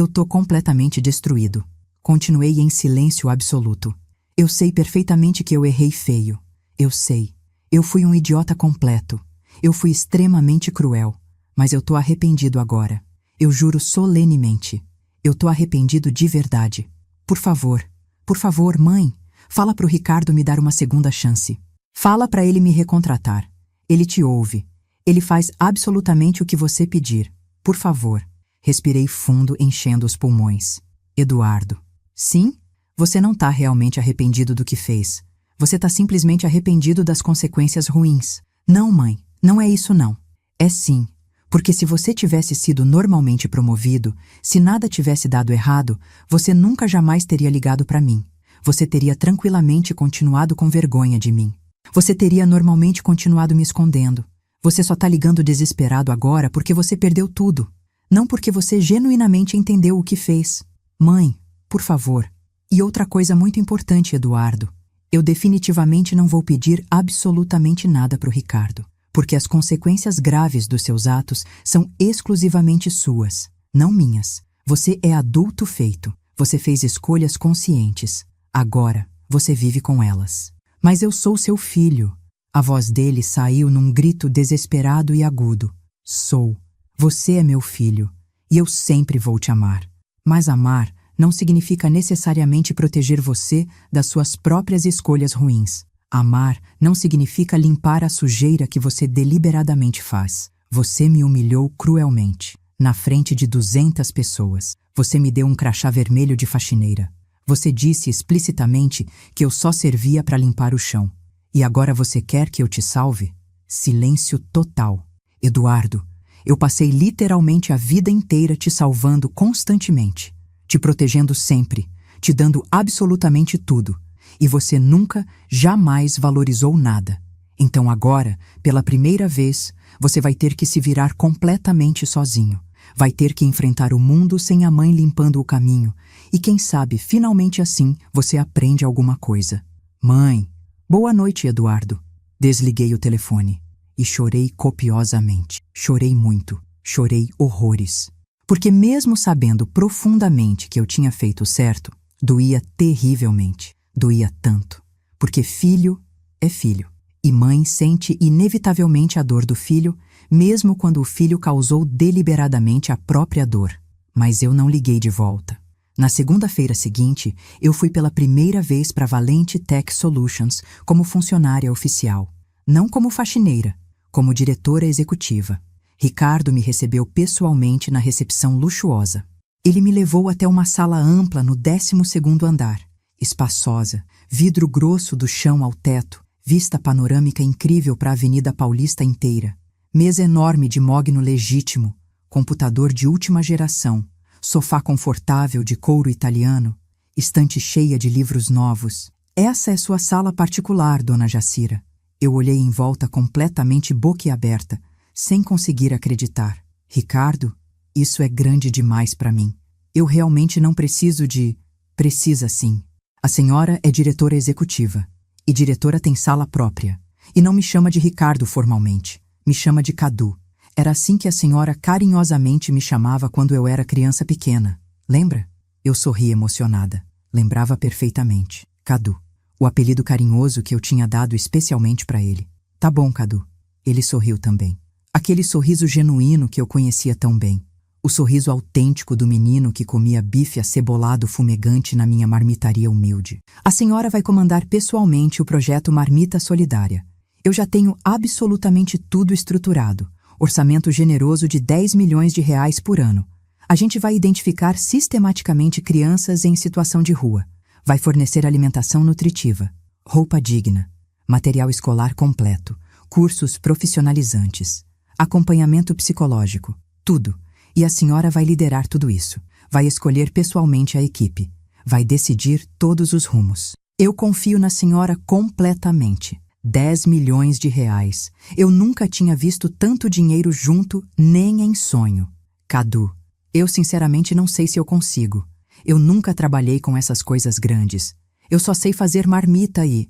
tô completamente destruído. Continuei em silêncio absoluto. Eu sei perfeitamente que eu errei feio. Eu sei. Eu fui um idiota completo. Eu fui extremamente cruel. Mas eu tô arrependido agora. Eu juro solenemente. Eu tô arrependido de verdade. Por favor, mãe, fala pro Ricardo me dar uma segunda chance. Fala pra ele me recontratar. Ele te ouve. Ele faz absolutamente o que você pedir. Por favor. Respirei fundo, enchendo os pulmões. Eduardo. Sim? Você não está realmente arrependido do que fez. Você está simplesmente arrependido das consequências ruins. Não, mãe, não é isso não. É sim. Porque se você tivesse sido normalmente promovido, se nada tivesse dado errado, você nunca jamais teria ligado para mim. Você teria tranquilamente continuado com vergonha de mim. Você teria normalmente continuado me escondendo. Você só está ligando desesperado agora porque você perdeu tudo. Não porque você genuinamente entendeu o que fez. Mãe, por favor. E outra coisa muito importante, Eduardo. Eu definitivamente não vou pedir absolutamente nada para o Ricardo. Porque as consequências graves dos seus atos são exclusivamente suas, não minhas. Você é adulto feito. Você fez escolhas conscientes. Agora, você vive com elas. Mas eu sou seu filho. A voz dele saiu num grito desesperado e agudo. Sou. Você é meu filho. E eu sempre vou te amar. Mas amar não significa necessariamente proteger você das suas próprias escolhas ruins. Amar não significa limpar a sujeira que você deliberadamente faz. Você me humilhou cruelmente. Na frente de 200 pessoas. Você me deu um crachá vermelho de faxineira. Você disse explicitamente que eu só servia para limpar o chão. E agora você quer que eu te salve? Silêncio total. Eduardo, eu passei literalmente a vida inteira te salvando constantemente, te protegendo sempre, te dando absolutamente tudo. E você nunca, jamais valorizou nada. Então agora, pela primeira vez, você vai ter que se virar completamente sozinho. Vai ter que enfrentar o mundo sem a mãe limpando o caminho. E quem sabe, finalmente assim, você aprende alguma coisa. Mãe, boa noite, Eduardo. Desliguei o telefone e chorei copiosamente. Chorei muito, chorei horrores. Porque mesmo sabendo profundamente que eu tinha feito certo, doía terrivelmente. Doía tanto, porque filho é filho, e mãe sente inevitavelmente a dor do filho, mesmo quando o filho causou deliberadamente a própria dor. Mas eu não liguei de volta. Na segunda-feira seguinte, eu fui pela primeira vez para Valente Tech Solutions como funcionária oficial, não como faxineira, como diretora executiva. Ricardo me recebeu pessoalmente na recepção luxuosa. Ele me levou até uma sala ampla no 12º andar. Espaçosa, vidro grosso do chão ao teto, vista panorâmica incrível para a Avenida Paulista inteira, mesa enorme de mogno legítimo, computador de última geração, sofá confortável de couro italiano, estante cheia de livros novos. Essa é sua sala particular, dona Jacira. Eu olhei em volta completamente boquiaberta, sem conseguir acreditar. Ricardo, isso é grande demais para mim. Eu realmente não preciso de... Precisa sim. A senhora é diretora executiva, e diretora tem sala própria, e não me chama de Ricardo formalmente, me chama de Cadu. Era assim que a senhora carinhosamente me chamava quando eu era criança pequena. Lembra? Eu sorri emocionada. Lembrava perfeitamente. Cadu. O apelido carinhoso que eu tinha dado especialmente para ele. Tá bom, Cadu. Ele sorriu também. Aquele sorriso genuíno que eu conhecia tão bem. O sorriso autêntico do menino que comia bife acebolado fumegante na minha marmitaria humilde. A senhora vai comandar pessoalmente o projeto Marmita Solidária. Eu já tenho absolutamente tudo estruturado. Orçamento generoso de 10 milhões de reais por ano. A gente vai identificar sistematicamente crianças em situação de rua. Vai fornecer alimentação nutritiva, roupa digna, material escolar completo, cursos profissionalizantes, acompanhamento psicológico, tudo. E a senhora vai liderar tudo isso. Vai escolher pessoalmente a equipe. Vai decidir todos os rumos. Eu confio na senhora completamente. 10 milhões de reais. Eu nunca tinha visto tanto dinheiro junto, nem em sonho. Cadu, eu sinceramente não sei se eu consigo. Eu nunca trabalhei com essas coisas grandes. Eu só sei fazer marmita e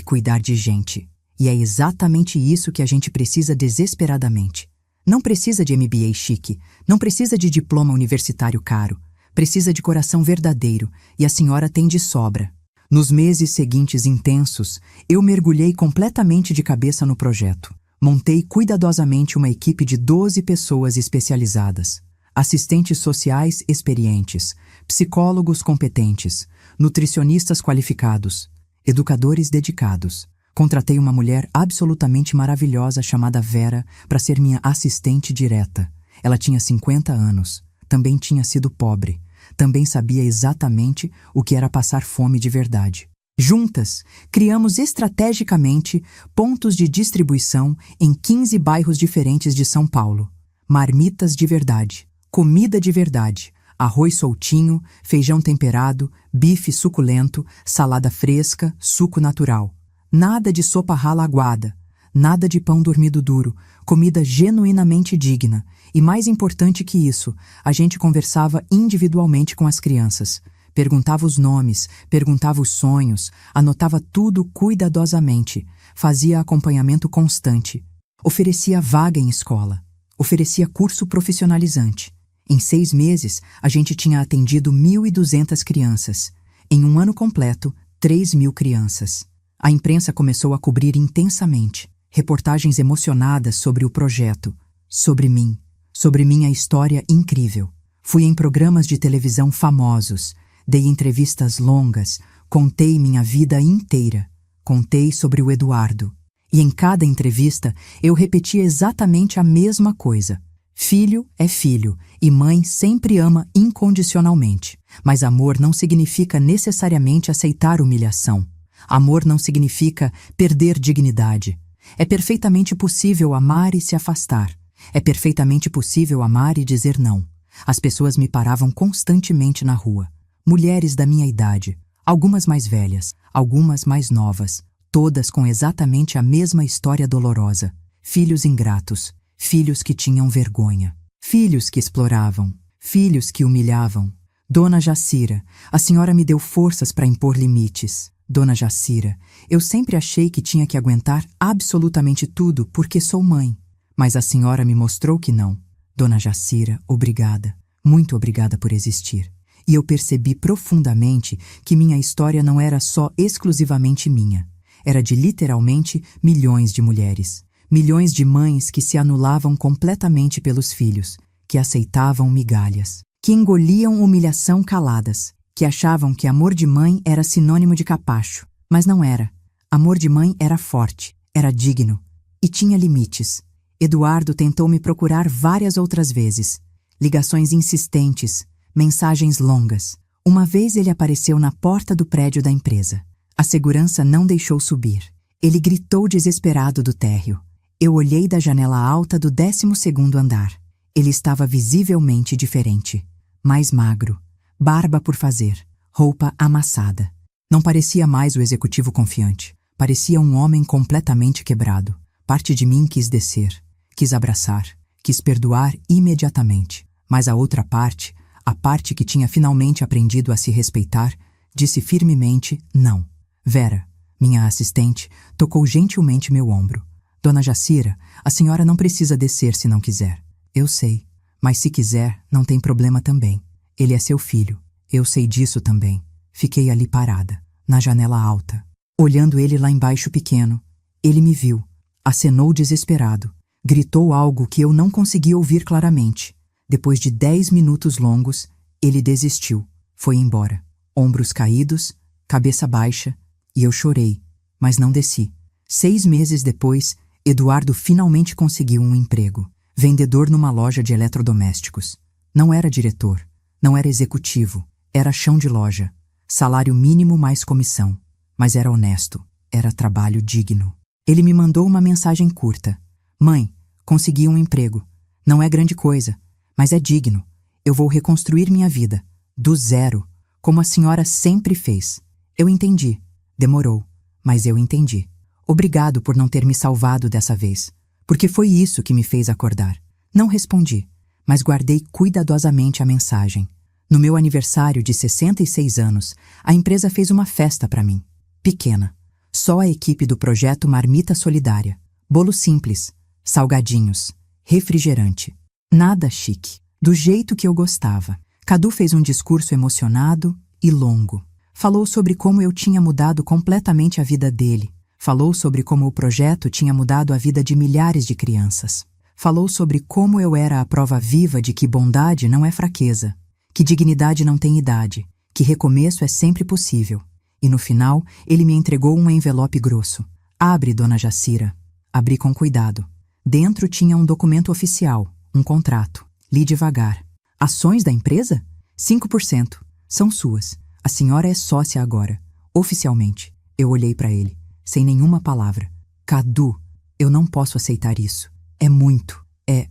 cuidar de gente. E é exatamente isso que a gente precisa desesperadamente. Não precisa de MBA chique, não precisa de diploma universitário caro. Precisa de coração verdadeiro, e a senhora tem de sobra. Nos meses seguintes intensos, eu mergulhei completamente de cabeça no projeto. Montei cuidadosamente uma equipe de 12 pessoas especializadas. Assistentes sociais experientes, psicólogos competentes, nutricionistas qualificados, educadores dedicados. Contratei uma mulher absolutamente maravilhosa chamada Vera para ser minha assistente direta. Ela tinha 50 anos, também tinha sido pobre, também sabia exatamente o que era passar fome de verdade. Juntas, criamos estrategicamente pontos de distribuição em 15 bairros diferentes de São Paulo. Marmitas de verdade, comida de verdade, arroz soltinho, feijão temperado, bife suculento, salada fresca, suco natural. Nada de sopa rala aguada, nada de pão dormido duro, comida genuinamente digna. E mais importante que isso, a gente conversava individualmente com as crianças. Perguntava os nomes, perguntava os sonhos, anotava tudo cuidadosamente, fazia acompanhamento constante, oferecia vaga em escola, oferecia curso profissionalizante. Em 6 meses, a gente tinha atendido 1.200 crianças. Em um ano completo, 3.000 crianças. A imprensa começou a cobrir intensamente, reportagens emocionadas sobre o projeto, sobre mim, sobre minha história incrível. Fui em programas de televisão famosos, dei entrevistas longas, contei minha vida inteira, contei sobre o Eduardo. E em cada entrevista eu repetia exatamente a mesma coisa. Filho é filho e mãe sempre ama incondicionalmente. Mas amor não significa necessariamente aceitar humilhação. Amor não significa perder dignidade. É perfeitamente possível amar e se afastar. É perfeitamente possível amar e dizer não. As pessoas me paravam constantemente na rua. Mulheres da minha idade, algumas mais velhas, algumas mais novas, todas com exatamente a mesma história dolorosa. Filhos ingratos, filhos que tinham vergonha, filhos que exploravam, filhos que humilhavam. Dona Jacira, a senhora me deu forças para impor limites. Dona Jacira, eu sempre achei que tinha que aguentar absolutamente tudo porque sou mãe. Mas a senhora me mostrou que não. Dona Jacira, obrigada, muito obrigada por existir. E eu percebi profundamente que minha história não era só exclusivamente minha. Era de literalmente milhões de mulheres. Milhões de mães que se anulavam completamente pelos filhos, que aceitavam migalhas, que engoliam humilhação caladas, que achavam que amor de mãe era sinônimo de capacho. Mas não era. Amor de mãe era forte, era digno e tinha limites. Eduardo tentou me procurar várias outras vezes. Ligações insistentes, mensagens longas. Uma vez ele apareceu na porta do prédio da empresa. A segurança não deixou subir. Ele gritou desesperado do térreo. Eu olhei da janela alta do 12º andar. Ele estava visivelmente diferente. Mais magro, barba por fazer, roupa amassada. Não parecia mais o executivo confiante. Parecia um homem completamente quebrado. Parte de mim quis descer, quis abraçar, quis perdoar imediatamente. Mas a outra parte, a parte que tinha finalmente aprendido a se respeitar, disse firmemente não. Vera, minha assistente, tocou gentilmente meu ombro. Dona Jacira, a senhora não precisa descer se não quiser. Eu sei, mas se quiser, não tem problema também. Ele é seu filho. Eu sei disso também. Fiquei ali parada, na janela alta, olhando ele lá embaixo pequeno. Ele me viu, acenou desesperado, gritou algo que eu não consegui ouvir claramente. Depois de 10 minutos longos, ele desistiu, foi embora. Ombros caídos, cabeça baixa, e eu chorei, mas não desci. 6 meses depois, Eduardo finalmente conseguiu um emprego. Vendedor numa loja de eletrodomésticos. Não era diretor, não era executivo, era chão de loja. Salário mínimo mais comissão. Mas era honesto, era trabalho digno. Ele me mandou uma mensagem curta. Mãe, consegui um emprego. Não é grande coisa, mas é digno. Eu vou reconstruir minha vida, do zero, como a senhora sempre fez. Eu entendi. Demorou, mas eu entendi. Obrigado por não ter me salvado dessa vez, porque foi isso que me fez acordar. Não respondi, mas guardei cuidadosamente a mensagem. No meu aniversário de 66 anos, a empresa fez uma festa para mim. Pequena. Só a equipe do projeto Marmita Solidária. Bolo simples, salgadinhos, refrigerante. Nada chique. Do jeito que eu gostava. Cadu fez um discurso emocionado e longo. Falou sobre como eu tinha mudado completamente a vida dele. Falou sobre como o projeto tinha mudado a vida de milhares de crianças. Falou sobre como eu era a prova viva de que bondade não é fraqueza, que dignidade não tem idade, que recomeço é sempre possível. E no final, ele me entregou um envelope grosso. Abre, Dona Jacira. Abri com cuidado. Dentro tinha um documento oficial, um contrato. Li devagar. Ações da empresa? 5% são suas. A senhora é sócia agora, oficialmente. Eu olhei para ele, sem nenhuma palavra. Cadu, eu não posso aceitar isso. É muito. É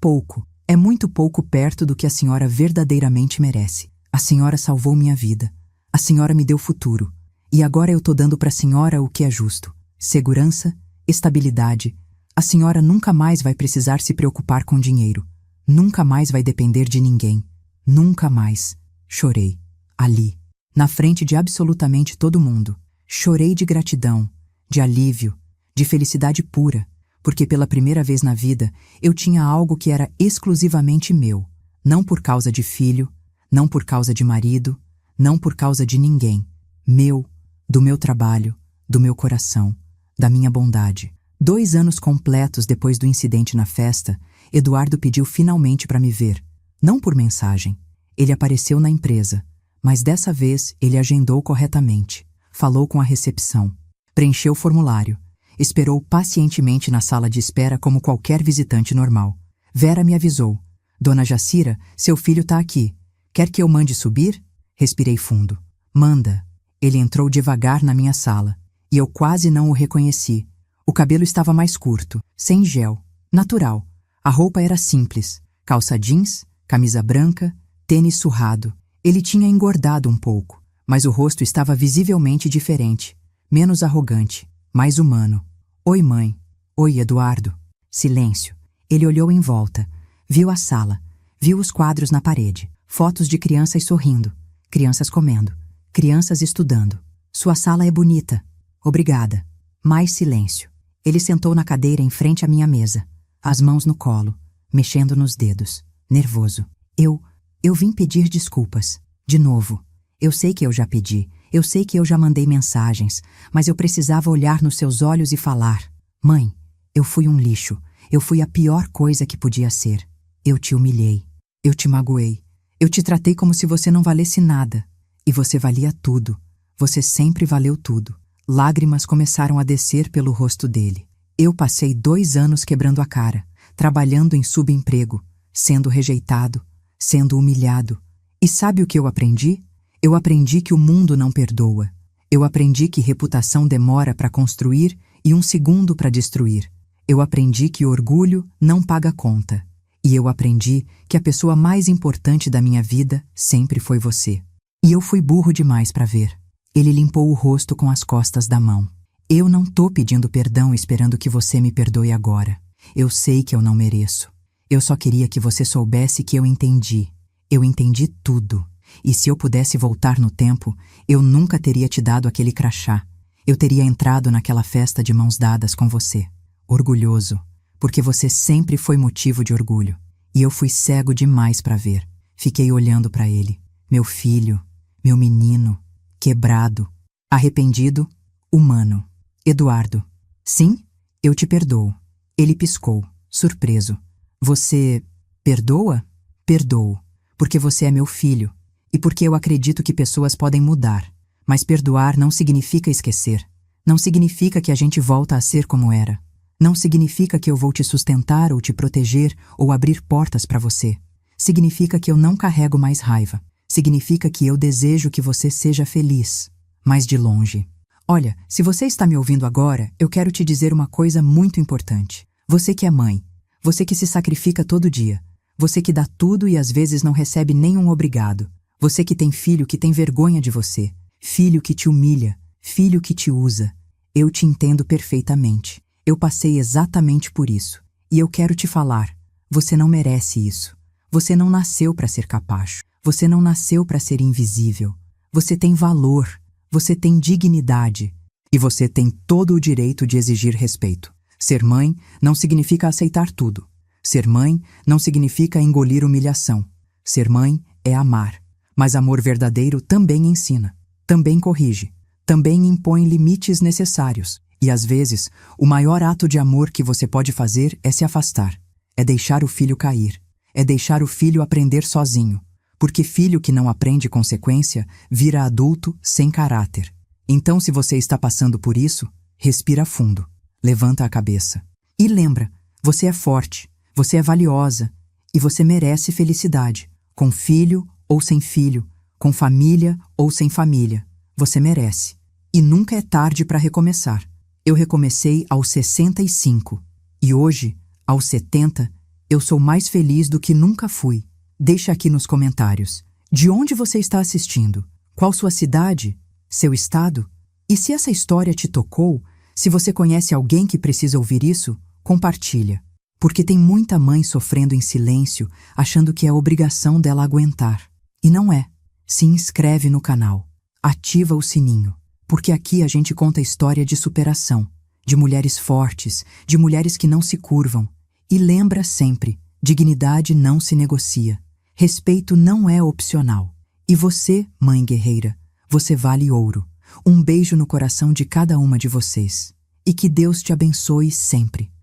pouco. É muito pouco perto do que a senhora verdadeiramente merece. A senhora salvou minha vida. A senhora me deu futuro. E agora eu tô dando para a senhora o que é justo. Segurança, estabilidade. A senhora nunca mais vai precisar se preocupar com dinheiro. Nunca mais vai depender de ninguém. Nunca mais. Chorei. Ali. Na frente de absolutamente todo mundo. Chorei de gratidão, de alívio, de felicidade pura, porque pela primeira vez na vida eu tinha algo que era exclusivamente meu, não por causa de filho, não por causa de marido, não por causa de ninguém. Meu, do meu trabalho, do meu coração, da minha bondade. 2 anos completos depois do incidente na festa, Eduardo pediu finalmente para me ver, não por mensagem. Ele apareceu na empresa, mas dessa vez ele agendou corretamente. Falou com a recepção, preencheu o formulário, esperou pacientemente na sala de espera como qualquer visitante normal. Vera me avisou. Dona Jacira, seu filho tá aqui. Quer que eu mande subir? Respirei fundo. Manda. Ele entrou devagar na minha sala, e eu quase não o reconheci. O cabelo estava mais curto, sem gel, natural. A roupa era simples, calça jeans, camisa branca, tênis surrado. Ele tinha engordado um pouco, mas o rosto estava visivelmente diferente, menos arrogante, mais humano. Oi, mãe. Oi, Eduardo. Silêncio. Ele olhou em volta, viu a sala, viu os quadros na parede, fotos de crianças sorrindo, crianças comendo, crianças estudando. Sua sala é bonita. Obrigada. Mais silêncio. Ele sentou na cadeira em frente à minha mesa, as mãos no colo, mexendo nos dedos, nervoso. Eu vim pedir desculpas. De novo. Eu sei que eu já pedi, eu sei que eu já mandei mensagens, mas eu precisava olhar nos seus olhos e falar: Mãe, eu fui um lixo, eu fui a pior coisa que podia ser. Eu te humilhei, eu te magoei, eu te tratei como se você não valesse nada. E você valia tudo, você sempre valeu tudo. Lágrimas começaram a descer pelo rosto dele. Eu passei 2 anos quebrando a cara, trabalhando em subemprego, sendo rejeitado, sendo humilhado. E sabe o que eu aprendi? Eu aprendi que o mundo não perdoa. Eu aprendi que reputação demora para construir e 1 segundo para destruir. Eu aprendi que orgulho não paga conta. E eu aprendi que a pessoa mais importante da minha vida sempre foi você. E eu fui burro demais para ver. Ele limpou o rosto com as costas da mão. Eu não tô pedindo perdão esperando que você me perdoe agora. Eu sei que eu não mereço. Eu só queria que você soubesse que eu entendi. Eu entendi tudo. E se eu pudesse voltar no tempo, eu nunca teria te dado aquele crachá. Eu teria entrado naquela festa de mãos dadas com você. Orgulhoso, porque você sempre foi motivo de orgulho. E eu fui cego demais para ver. Fiquei olhando para ele. Meu filho, meu menino, quebrado, arrependido, humano. Eduardo. Sim, eu te perdoo. Ele piscou, surpreso. Você perdoa? Perdoo, porque você é meu filho. E porque eu acredito que pessoas podem mudar. Mas perdoar não significa esquecer. Não significa que a gente volta a ser como era. Não significa que eu vou te sustentar ou te proteger ou abrir portas para você. Significa que eu não carrego mais raiva. Significa que eu desejo que você seja feliz, mas de longe. Olha, se você está me ouvindo agora, eu quero te dizer uma coisa muito importante. Você que é mãe, você que se sacrifica todo dia, você que dá tudo e às vezes não recebe nenhum obrigado. Você que tem filho que tem vergonha de você, filho que te humilha, filho que te usa. Eu te entendo perfeitamente. Eu passei exatamente por isso. E eu quero te falar, você não merece isso. Você não nasceu para ser capacho. Você não nasceu para ser invisível. Você tem valor. Você tem dignidade. E você tem todo o direito de exigir respeito. Ser mãe não significa aceitar tudo. Ser mãe não significa engolir humilhação. Ser mãe é amar. Mas amor verdadeiro também ensina, também corrige, também impõe limites necessários. E às vezes, o maior ato de amor que você pode fazer é se afastar. É deixar o filho cair. É deixar o filho aprender sozinho. Porque filho que não aprende consequência vira adulto sem caráter. Então, se você está passando por isso, respira fundo. Levanta a cabeça. E lembra, você é forte, você é valiosa e você merece felicidade. Com filho ou sem filho, com família ou sem família. Você merece. E nunca é tarde para recomeçar. Eu recomecei aos 65. E hoje, aos 70, eu sou mais feliz do que nunca fui. Deixa aqui nos comentários. De onde você está assistindo? Qual sua cidade? Seu estado? E se essa história te tocou, se você conhece alguém que precisa ouvir isso, compartilha. Porque tem muita mãe sofrendo em silêncio, achando que é obrigação dela aguentar. E não é. Se inscreve no canal. Ativa o sininho. Porque aqui a gente conta história de superação, de mulheres fortes, de mulheres que não se curvam. E lembra sempre, dignidade não se negocia. Respeito não é opcional. E você, mãe guerreira, você vale ouro. Um beijo no coração de cada uma de vocês. E que Deus te abençoe sempre.